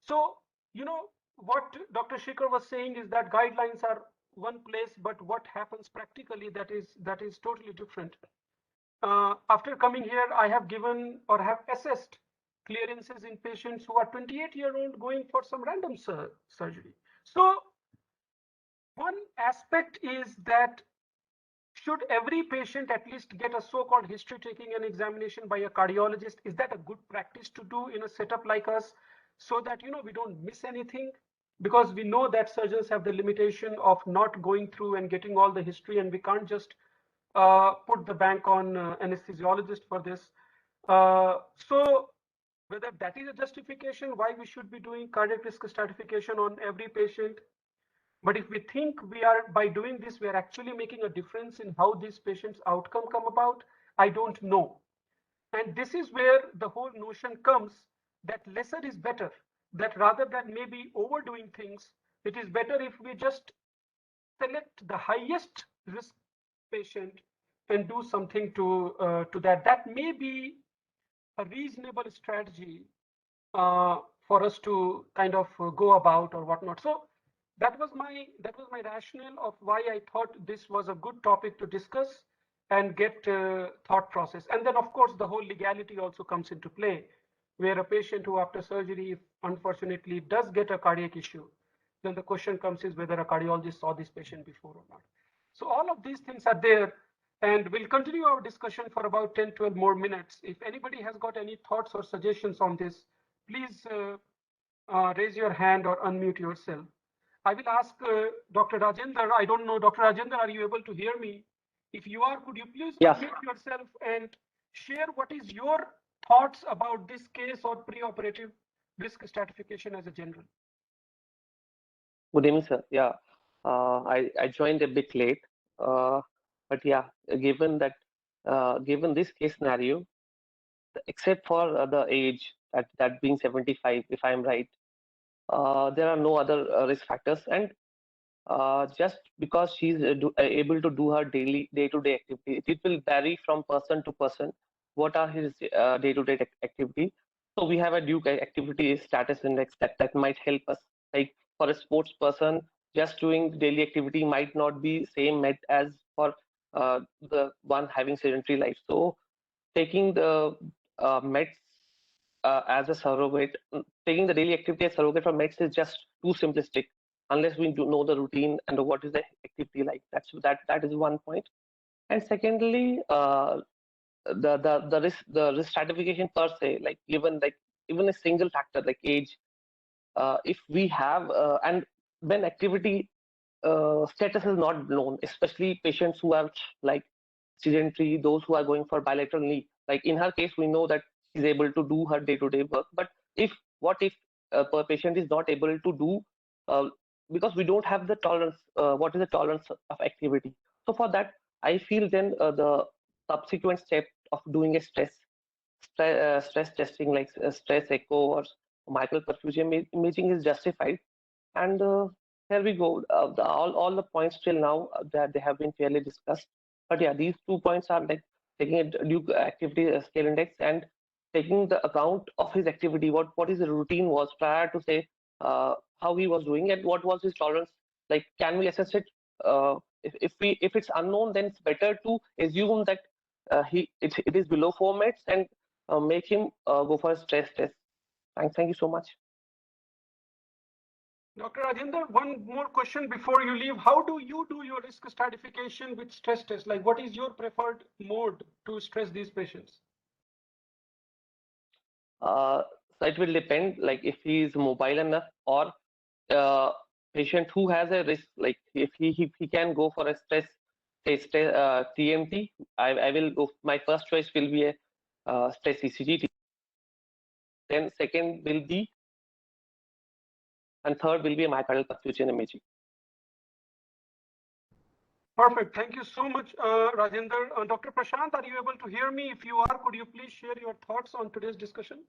So, you know, what Dr. Shikhar was saying is that guidelines are one place, but what happens practically, that is totally different. After coming here, I have given or have assessed clearances in patients who are 28-year-old going for some random surgery. So one aspect is that should every patient at least get a so-called history taking an examination by a cardiologist? Is that a good practice to do in a setup like us so that, you know, we don't miss anything? Because we know that surgeons have the limitation of not going through and getting all the history, and we can't just put the bank on anesthesiologist for this. So whether that is a justification why we should be doing cardiac risk stratification on every patient. But if we think we are, by doing this, we are actually making a difference in how these patients' outcome come about, I don't know. And this is where the whole notion comes that lesser is better, that rather than maybe overdoing things, it is better if we just select the highest risk patient and do something to that. That may be a reasonable strategy for us to kind of go about or whatnot. So that was my rationale of why I thought this was a good topic to discuss and get thought process. And then of course the whole legality also comes into play, where a patient who after surgery unfortunately does get a cardiac issue, then the question comes is whether a cardiologist saw this patient before or not. So all of these things are there, and we'll continue our discussion for about 10-12 more minutes. If anybody has got any thoughts or suggestions on this, please raise your hand or unmute yourself. I will ask Dr. Rajendra. I don't know, Dr. Rajendra, are you able to hear me? If you are, could you please unmute yourself and share what is your thoughts about this case or preoperative risk stratification as a general? Good evening, sir. Yeah, I joined a bit late, but yeah, given that, given this case scenario, except for the age, that being 75, if I'm right, there are no other risk factors, and just because she's able to do her day-to-day activity, it will vary from person to person. What are his day-to-day activity? So we have a Duke activity status index that might help us. Like for a sports person, just doing daily activity might not be same met as for the one having sedentary life. So taking the meds as a surrogate, taking the daily activity as surrogate for meds is just too simplistic unless we do know the routine and what is the activity like. That is one point. And secondly, the risk stratification per se, like even a single factor like age, if we have and when activity status is not known, especially patients who have like sedentary, those who are going for bilateral knee. Like in her case, we know that she's able to do her day-to-day work. But what if a patient is not able to do because we don't have the tolerance? What is the tolerance of activity? So for that, I feel then the subsequent step of doing a stress testing like stress echo or microperfusion imaging is justified. And here we go. All the points till now that they have been fairly discussed. But yeah, these 2 points are like taking a Duke activity scale index and taking the account of his activity, what his routine was prior to say how he was doing and what was his tolerance. Like, can we assess it? If it's unknown, then it's better to assume that it is below 4 meds and make him go for a stress test. Thank you so much. Dr. Rajendra, one more question before you leave. How do you do your risk stratification with stress test? Like, what is your preferred mode to stress these patients? So it will depend, like if he is mobile enough or patient who has a risk, like if he can go for a stress TMT, I will go. My first choice will be a stress ECG. Then second will be, and third will be a myocardial perfusion imaging. Perfect. Thank you so much, Rajendra. Dr. Prashant, are you able to hear me? If you are, could you please share your thoughts on today's discussion?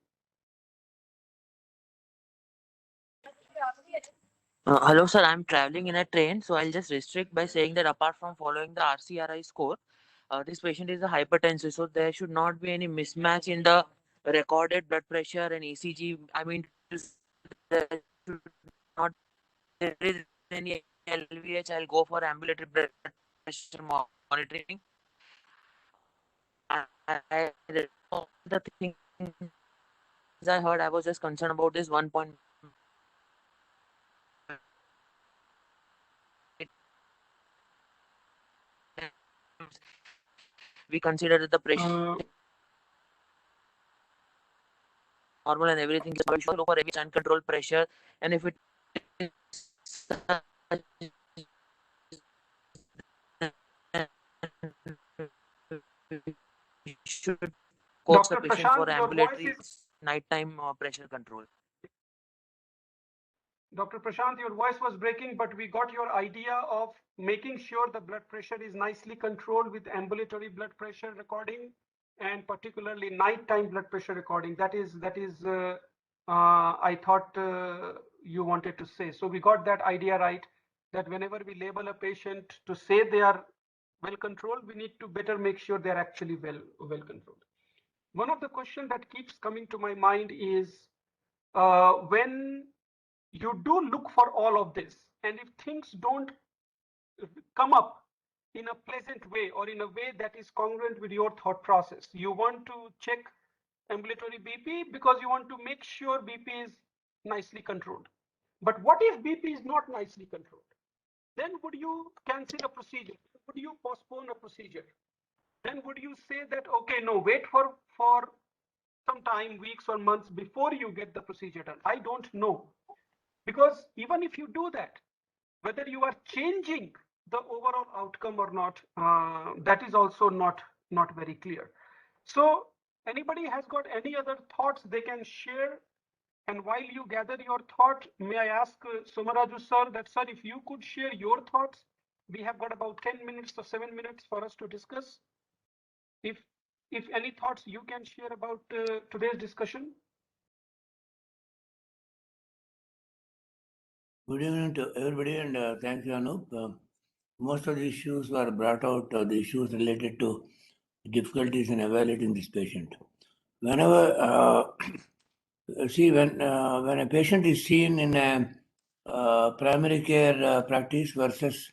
Hello, sir. I'm traveling in a train, so I'll just restrict by saying that apart from following the RCRI score, this patient is a hypertensive, so there should not be any mismatch in the recorded blood pressure and ECG. I mean, there should not there is any LVH. I'll go for ambulatory blood pressure monitoring. The things I heard, I was just concerned about this 1 point. We consider that the pressure normal and everything is low for every and control pressure, and if it should coach the patient for ambulatory nighttime pressure control. Dr. Prashant, your voice was breaking, but we got your idea of making sure the blood pressure is nicely controlled with ambulatory blood pressure recording and particularly nighttime blood pressure recording. That is I thought you wanted to say. So we got that idea right, that whenever we label a patient to say they are well controlled, we need to better make sure they're actually well controlled. One of the questions that keeps coming to my mind is when you do look for all of this, and if things don't come up in a pleasant way or in a way that is congruent with your thought process, you want to check ambulatory BP because you want to make sure BP is nicely controlled. But what if BP is not nicely controlled? Then would you cancel a procedure? Would you postpone a procedure? Then would you say that, okay, no, wait for some time, weeks or months before you get the procedure done? I don't know. Because even if you do that, whether you are changing the overall outcome or not, that is also not very clear. So anybody has got any other thoughts they can share? And while you gather your thought, may I ask Somaraju sir that, sir, if you could share your thoughts? We have got about 10 minutes or 7 minutes for us to discuss. If any thoughts you can share about today's discussion. Good evening to everybody, and thank you, Anup. Most of the issues were brought out, the issues related to difficulties in evaluating this patient. Whenever See, when a patient is seen in a primary care practice versus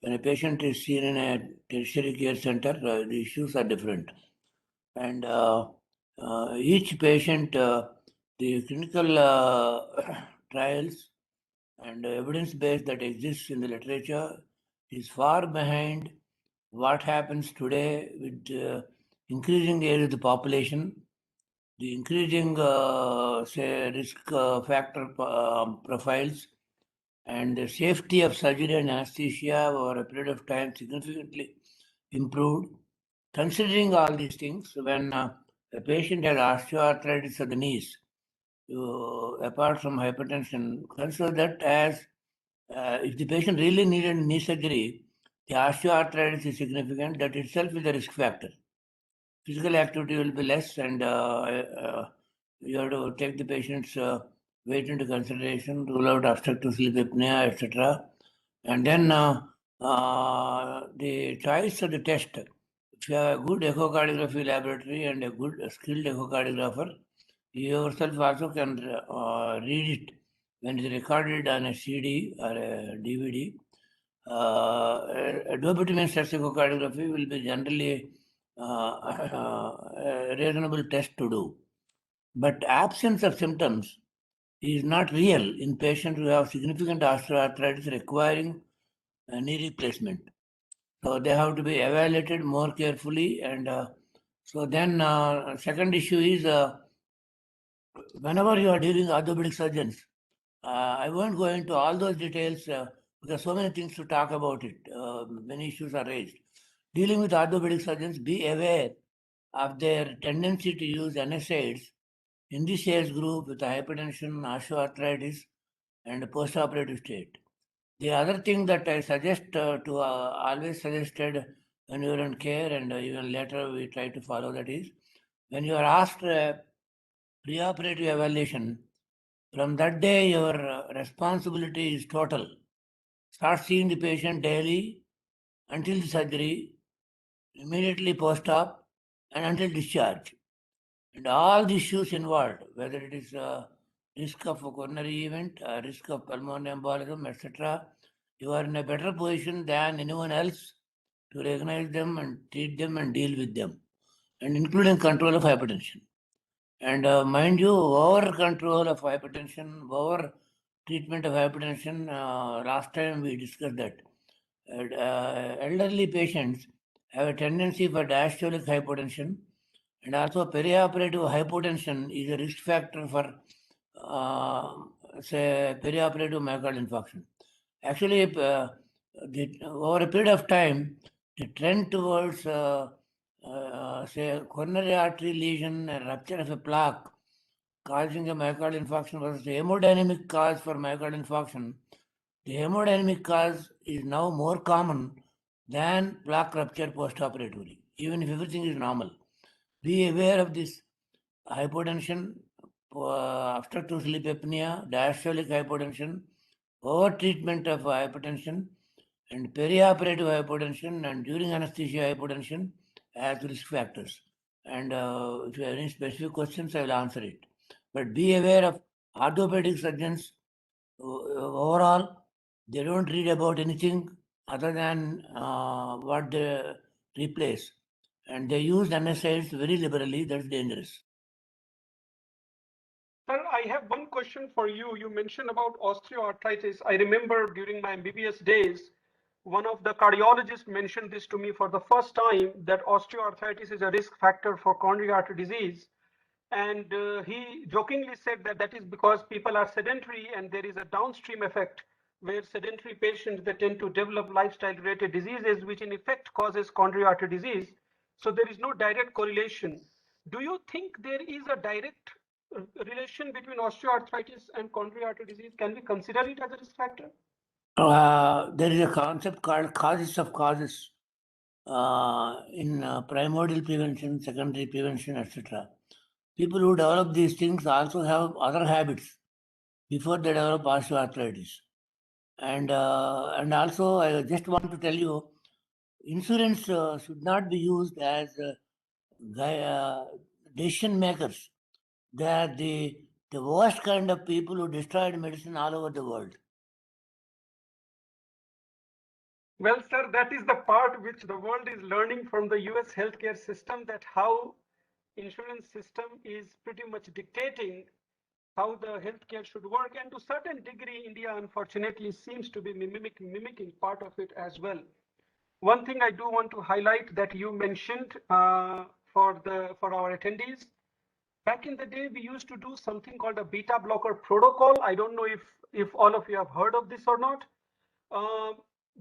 when a patient is seen in a tertiary care center, the issues are different. And each patient, the clinical trials and evidence base that exists in the literature is far behind what happens today with increasing age of the population, the increasing say risk factor profiles, and the safety of surgery and anesthesia over a period of time significantly improved. Considering all these things, when a patient has osteoarthritis of the knees, apart from hypertension, consider that as if the patient really needed knee surgery, the osteoarthritis is significant. That itself is a risk factor. Physical activity will be less, and you have to take the patient's weight into consideration, rule out obstructive sleep apnea, etc. And then the choice of the test. If you have a good echocardiography laboratory and a good skilled echocardiographer, you yourself also can read it when it is recorded on a CD or a DVD. A dopamine stress echocardiography will be generally a reasonable test to do. But absence of symptoms is not real in patients who have significant osteoarthritis requiring a knee replacement. So they have to be evaluated more carefully. And so then second issue is whenever you are dealing with orthopedic surgeons, I won't go into all those details because so many things to talk about it. Many issues are raised. Dealing with orthopedic surgeons, be aware of their tendency to use NSAIDs in this age group with hypertension, osteoarthritis, and post-operative state. The other thing that I suggest to always suggested when you are in care, and even later we try to follow, that is, when you are asked preoperative evaluation, from that day your responsibility is total. Start seeing the patient daily until the surgery, immediately post-op, and until discharge. And all the issues involved, whether it is risk of a coronary event, risk of pulmonary embolism, etc., you are in a better position than anyone else to recognize them and treat them and deal with them, and including control of hypertension. And mind you, over control of hypertension, over treatment of hypertension, last time we discussed that elderly patients have a tendency for diastolic hypotension, and also perioperative hypotension is a risk factor for say perioperative myocardial infarction. Actually, over a period of time, the trend towards say coronary artery lesion and rupture of a plaque causing a myocardial infarction versus the hemodynamic cause for myocardial infarction, the hemodynamic cause is now more common than plaque rupture postoperatively, even if everything is normal. Be aware of this hypotension, obstructive sleep apnea, diastolic hypotension, over treatment of hypertension, and perioperative hypotension, and during anesthesia hypotension as risk factors. And if you have any specific questions, I will answer it. But be aware of orthopedic surgeons. Overall, they don't read about anything other than what they replace. And they use NSAIDs very liberally. That's dangerous. Sir, I have one question for you. You mentioned about osteoarthritis. I remember during my MBBS days, one of the cardiologists mentioned this to me for the first time, that osteoarthritis is a risk factor for coronary artery disease. And he jokingly said that that is because people are sedentary and there is a downstream effect where sedentary patients, they tend to develop lifestyle related diseases, which in effect causes coronary artery disease. So there is no direct correlation. Do you think there is a direct relation between osteoarthritis and coronary artery disease? Can we consider it as a risk factor? There is a concept called causes of causes in primordial prevention, secondary prevention, etc. People who develop these things also have other habits before they develop osteoarthritis. And also, I just want to tell you, insurance should not be used as decision makers. They are the the worst kind of people who destroyed medicine all over the world. Well, sir, that is the part which the world is learning from the US healthcare system, that how insurance system is pretty much dictating how the healthcare should work. And to a certain degree, India, unfortunately, seems to be mimicking part of it as well. One thing I do want to highlight that you mentioned for our attendees, back in the day, we used to do something called a beta blocker protocol. I don't know if all of you have heard of this or not.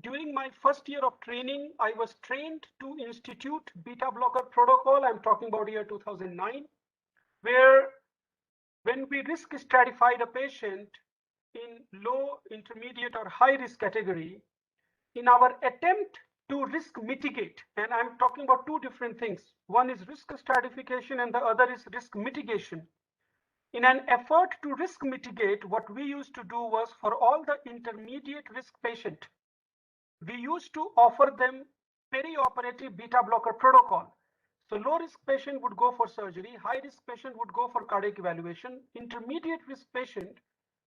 During my first year of training, I was trained to institute beta blocker protocol. I'm talking about year 2009, where when we risk stratified a patient in low, intermediate, or high risk category, in our attempt to risk mitigate, and I'm talking about two different things. One is risk stratification and the other is risk mitigation. In an effort to risk mitigate, what we used to do was, for all the intermediate risk patient, we used to offer them perioperative beta blocker protocol. So low risk patient would go for surgery, high risk patient would go for cardiac evaluation, intermediate risk patient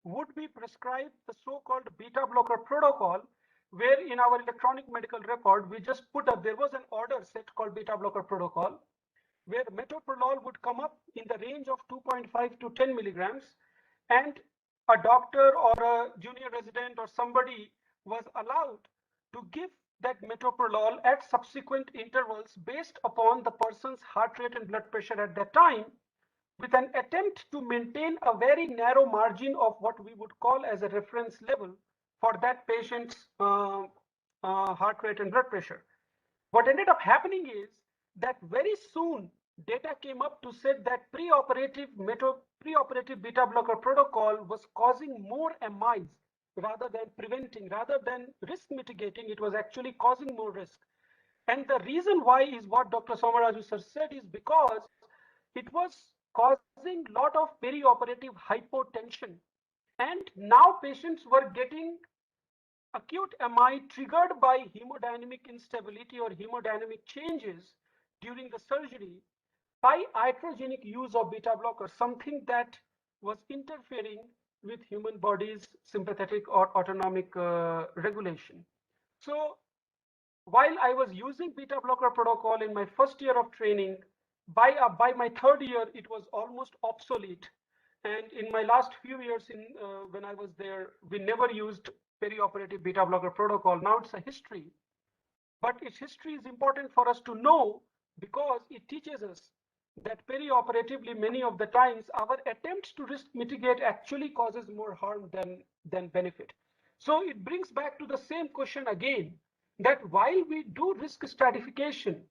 would be prescribed the so-called beta blocker protocol, where in our electronic medical record, we just put up, there was an order set called beta blocker protocol, where metoprolol would come up in the range of 2.5 to 10 milligrams, and a doctor or a junior resident or somebody was allowed to give that metoprolol at subsequent intervals based upon the person's heart rate and blood pressure at that time, with an attempt to maintain a very narrow margin of what we would call as a reference level for that patient's heart rate and blood pressure. What ended up happening is that very soon data came up to say that preoperative beta blocker protocol was causing more MIs rather than preventing, rather than risk mitigating. It was actually causing more risk. And the reason why is what Dr. Somaraju sir said, is because it was causing a lot of perioperative hypotension. And now patients were getting acute MI triggered by hemodynamic instability or hemodynamic changes during the surgery by iatrogenic use of beta blockers, something that was interfering with human body's sympathetic or autonomic regulation. So while I was using beta blocker protocol in my first year of training, by my third year, it was almost obsolete. And in my last few years when I was there, we never used perioperative beta blocker protocol. Now it's a history. But its history is important for us to know, because it teaches us that perioperatively, many of the times, our attempts to risk mitigate actually causes more harm than benefit. So it brings back to the same question again, that while we do risk stratification,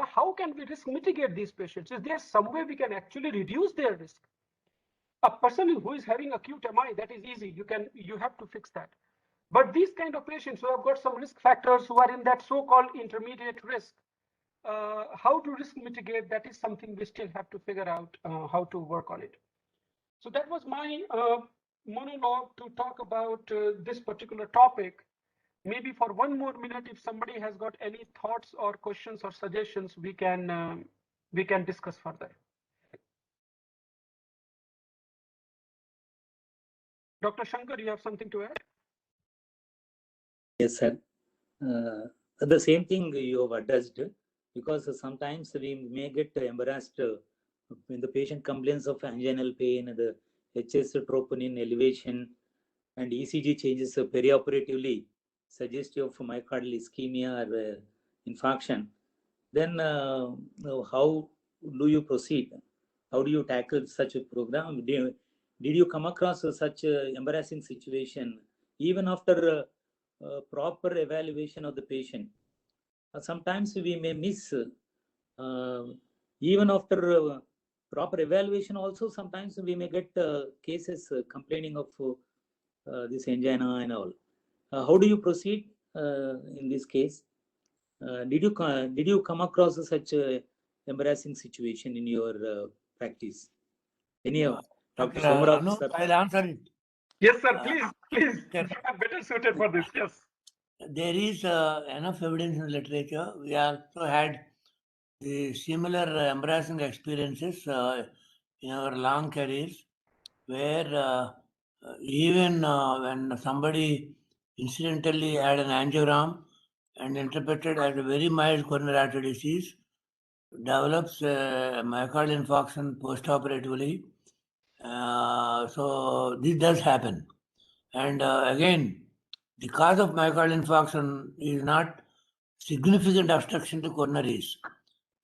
how can we risk mitigate these patients? Is there some way we can actually reduce their risk? A person who is having acute MI, that is easy. You have to fix that. But these kind of patients who have got some risk factors, who are in that so-called intermediate risk, how to risk mitigate, that is something we still have to figure out how to work on it. So that was my monologue to talk about this particular topic. Maybe for one more minute, if somebody has got any thoughts or questions or suggestions, we can discuss further. Dr. Shankar, you have something to add? Yes, sir. The same thing you have addressed, because sometimes we may get embarrassed when the patient complains of anginal pain, the HS troponin elevation, and ECG changes perioperatively, suggestive of myocardial ischemia or infarction. Then how do you proceed? How do you tackle such a program? Did you come across such an embarrassing situation even after proper evaluation of the patient? Sometimes we may miss, even after proper evaluation also, sometimes we may get cases complaining of this angina and all. How do you proceed in this case? Did you come across such a embarrassing situation in your practice? Any of Dr. Somaraju, sir? I'll answer it. Yes, sir. Please. You are better suited for this. Yes. There is enough evidence in the literature. We also had the similar embarrassing experiences in our long careers. where even when somebody incidentally had an angiogram and interpreted as a very mild coronary artery disease, develops myocardial infarction postoperatively. So this does happen. And again, the cause of myocardial infarction is not significant obstruction to coronaries.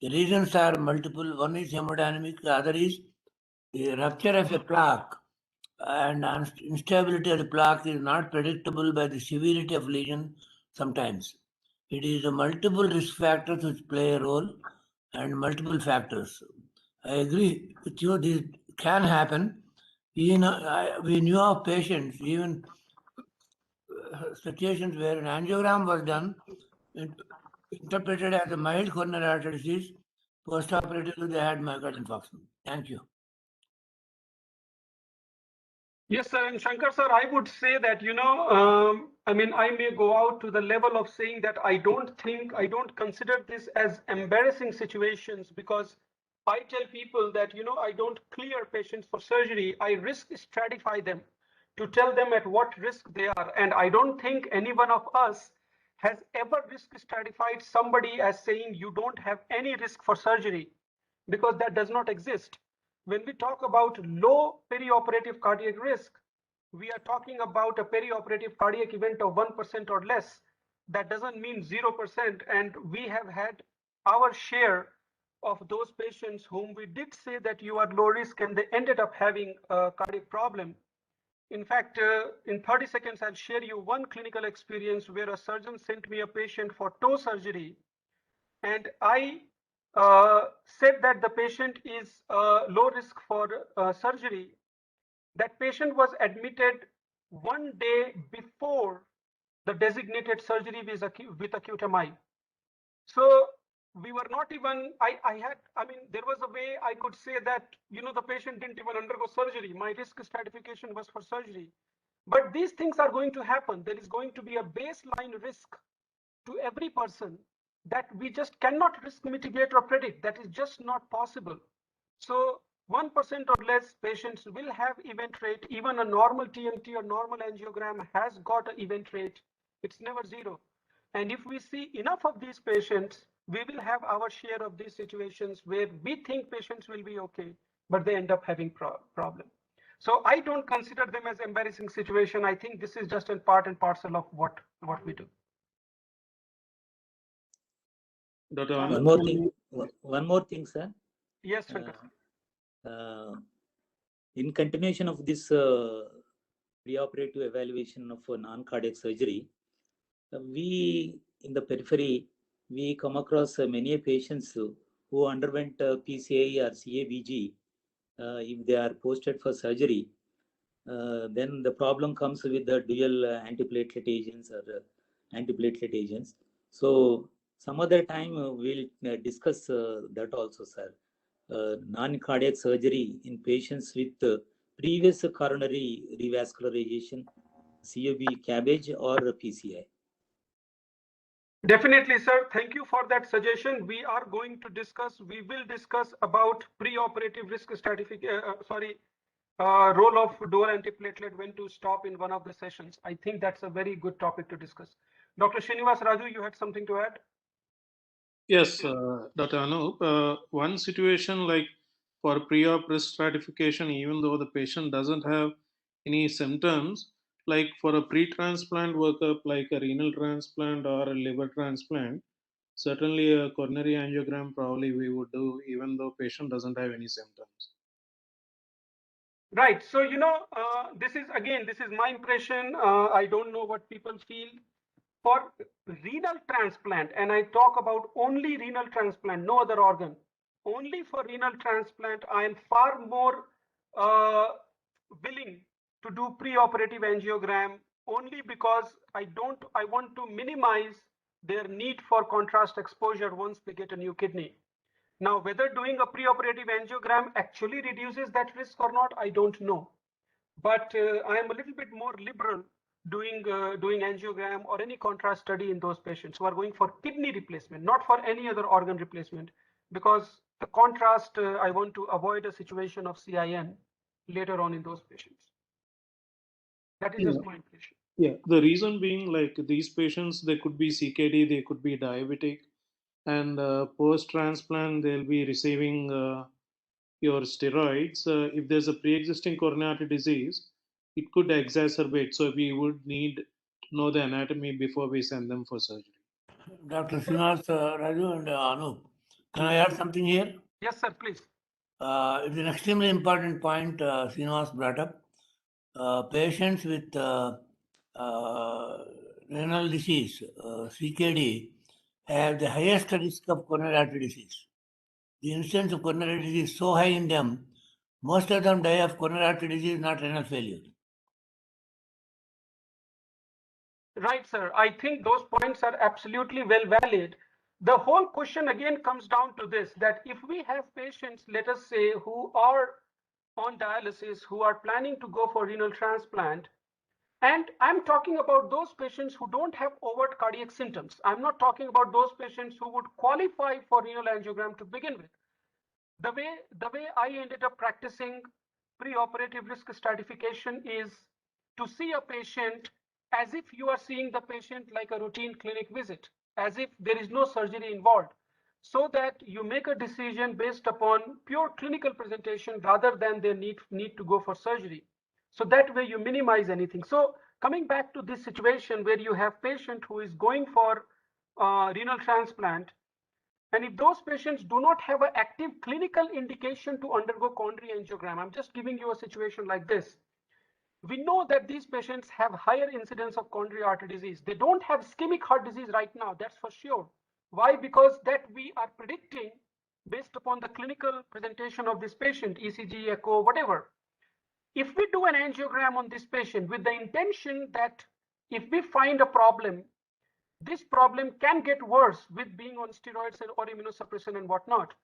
The reasons are multiple. One is hemodynamic, the other is the rupture of a plaque, and instability of the plaque is not predictable by the severity of lesion sometimes. It is the multiple risk factors which play a role and multiple factors. I agree with you, this can happen. We knew of patients, even situations where an angiogram was done, interpreted as a mild coronary artery disease, postoperatively they had myocardial infarction. Thank you. Yes, sir. And Shankar, sir, I would say that, I mean, I may go out to the level of saying that I don't consider this as embarrassing situations, because I tell people that, I don't clear patients for surgery. I risk stratify them to tell them at what risk they are. And I don't think any one of us has ever risk stratified somebody as saying you don't have any risk for surgery, because that does not exist. When we talk about low perioperative cardiac risk, we are talking about a perioperative cardiac event of 1% or less. That doesn't mean 0%. And we have had our share of those patients whom we did say that you are low risk and they ended up having a cardiac problem. In fact, in 30 seconds, I'll share you one clinical experience where a surgeon sent me a patient for toe surgery. And I said that the patient is low risk for surgery. That patient was admitted 1 day before the designated surgery with acute MI. So we were not even, there was a way I could say that, the patient didn't even undergo surgery. My risk stratification was for surgery. But these things are going to happen. There is going to be a baseline risk to every person that we just cannot risk mitigate or predict. That is just not possible. So 1% or less patients will have event rate. Even a normal TMT or normal angiogram has got an event rate. It's never zero. And if we see enough of these patients, we will have our share of these situations where we think patients will be okay, but they end up having problem. So I don't consider them as embarrassing situation. I think this is just a part and parcel of what we do. One more thing, sir. Yes, Shankar. In continuation of this preoperative evaluation of non-cardiac surgery, we in the periphery, we come across many patients who underwent PCI or CABG. If they are posted for surgery, then the problem comes with the dual antiplatelet agents or antiplatelet agents. So some other time we'll discuss that also, sir. Non-cardiac surgery in patients with previous coronary revascularization, CAB, CABG or PCI. Definitely, sir. Thank you for that suggestion. We will discuss about preoperative risk stratification, role of dual antiplatelet, when to stop in one of the sessions. I think that's a very good topic to discuss. Dr. Srinivas Raju, you had something to add? Yes, Dr. Anup, one situation like for pre-op risk stratification, even though the patient doesn't have any symptoms, like for a pre-transplant workup, like a renal transplant or a liver transplant, certainly a coronary angiogram probably we would do, even though patient doesn't have any symptoms. Right. So, this is my impression. I don't know what people feel. For renal transplant, and I talk about only renal transplant, no other organ, only for renal transplant, I am far more willing to do preoperative angiogram, only because I want to minimize their need for contrast exposure once they get a new kidney. Now, whether doing a preoperative angiogram actually reduces that risk or not, I don't know. But I am a little bit more liberal doing angiogram or any contrast study in those patients who are going for kidney replacement, not for any other organ replacement, because the contrast, I want to avoid a situation of CIN. later on in those patients. That is just my impression. Yeah, the reason being like these patients, they could be CKD, they could be diabetic, and post transplant, they'll be receiving your steroids. If there's a pre existing coronary artery disease, it could exacerbate. So we would need to know the anatomy before we send them for surgery. Dr. Srinivas, Raju, and Anup, can I add something here? Yes, sir, please. It's an extremely important point Srinivas brought up. Patients with renal disease, CKD, have the highest risk of coronary artery disease. The incidence of coronary disease is so high in them, most of them die of coronary artery disease, not renal failure. Right, sir. I think those points are absolutely well valid. The whole question again comes down to this, that if we have patients, let us say, who are on dialysis, who are planning to go for renal transplant, and I'm talking about those patients who don't have overt cardiac symptoms. I'm not talking about those patients who would qualify for renal angiogram to begin with. The way I ended up practicing preoperative risk stratification is to see a patient as if you are seeing the patient like a routine clinic visit, as if there is no surgery involved, so that you make a decision based upon pure clinical presentation rather than their need to go for surgery. So that way you minimize anything. So coming back to this situation where you have patient who is going for renal transplant, and if those patients do not have an active clinical indication to undergo coronary angiogram, I'm just giving you a situation like this. We know that these patients have higher incidence of coronary artery disease. They don't have ischemic heart disease right now, that's for sure. Why? Because that we are predicting based upon the clinical presentation of this patient, ECG, echo, whatever. If we do an angiogram on this patient with the intention that if we find a problem, this problem can get worse with being on steroids or immunosuppression and whatnot.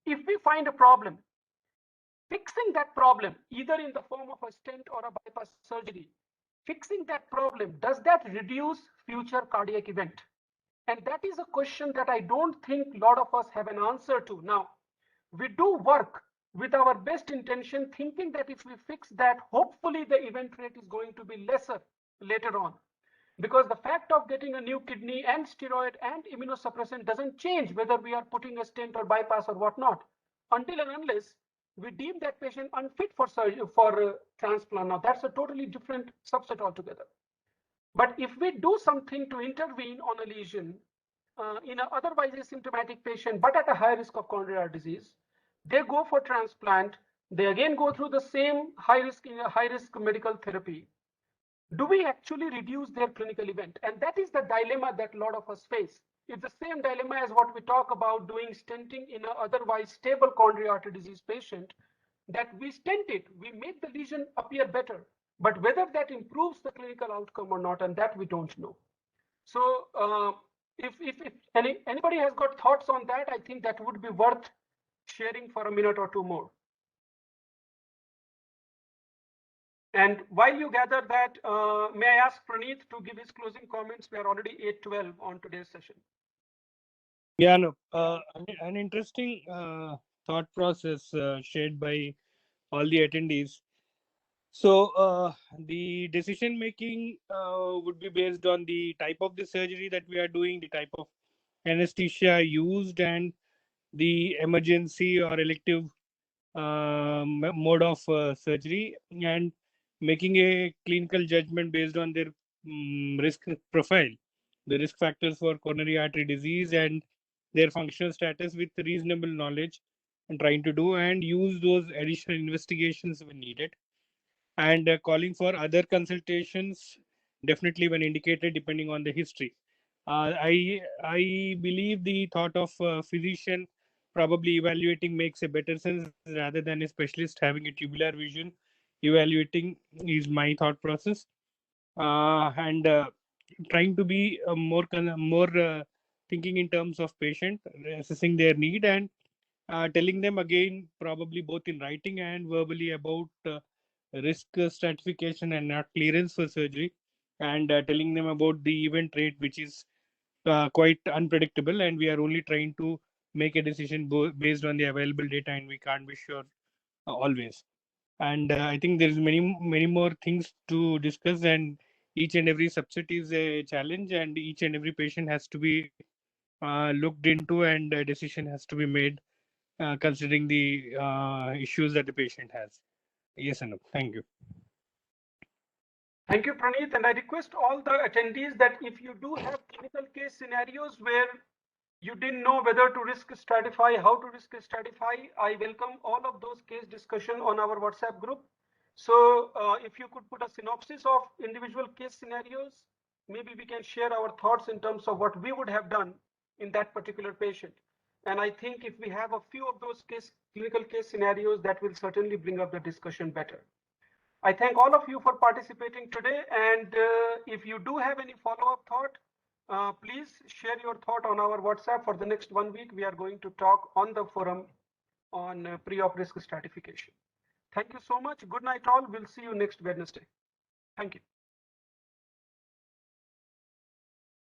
If we find a problem, fixing that problem, either in the form of a stent or a bypass surgery, fixing that problem, does that reduce future cardiac event? And that is a question that I don't think a lot of us have an answer to. Now, we do work with our best intention, thinking that if we fix that, hopefully the event rate is going to be lesser later on. Because the fact of getting a new kidney and steroid and immunosuppressant doesn't change whether we are putting a stent or bypass or whatnot, until and unless we deem that patient unfit for surgery, for transplant. Now that's a totally different subset altogether. But if we do something to intervene on a lesion in an otherwise asymptomatic patient, but at a high risk of coronary artery disease, they go for transplant. They again go through the same high risk medical therapy. Do we actually reduce their clinical event? And that is the dilemma that a lot of us face. It's the same dilemma as what we talk about doing stenting in an otherwise stable coronary artery disease patient, that we stent it, we make the lesion appear better, but whether that improves the clinical outcome or not, and that we don't know. So if anybody has got thoughts on that, I think that would be worth sharing for a minute or two more. And while you gather that, may I ask Praneeth to give his closing comments? We are already 8:12 on today's session. Yeah, no, an interesting thought process shared by all the attendees. So the decision making would be based on the type of the surgery that we are doing, the type of anesthesia used, and the emergency or elective mode of surgery, and making a clinical judgment based on their risk profile, the risk factors for coronary artery disease and their functional status with reasonable knowledge, and trying to do and use those additional investigations when needed, and calling for other consultations definitely when indicated depending on the history. I believe the thought of physician probably evaluating makes a better sense rather than a specialist having a tubular vision evaluating is my thought process, and trying to be more thinking in terms of patient, assessing their need, and telling them again probably both in writing and verbally about risk stratification and not clearance for surgery, and telling them about the event rate, which is quite unpredictable, and we are only trying to make a decision based on the available data, and we can't be sure always. And I think there is many more things to discuss, and each and every subset is a challenge, and each and every patient has to be looked into, and a decision has to be made considering the issues that the patient has. Yes, Anup. Thank you. Thank you, Praneeth. And I request all the attendees that if you do have clinical case scenarios where you didn't know whether to risk stratify, how to risk stratify, I welcome all of those case discussion on our WhatsApp group. So if you could put a synopsis of individual case scenarios, maybe we can share our thoughts in terms of what we would have done in that particular patient. And I think if we have a few of those clinical case scenarios, that will certainly bring up the discussion better. I thank all of you for participating today. And if you do have any follow-up thought, please share your thought on our WhatsApp. For the next 1 week, we are going to talk on the forum on pre-op risk stratification. Thank you so much. Good night all. We'll see you next Wednesday. Thank you.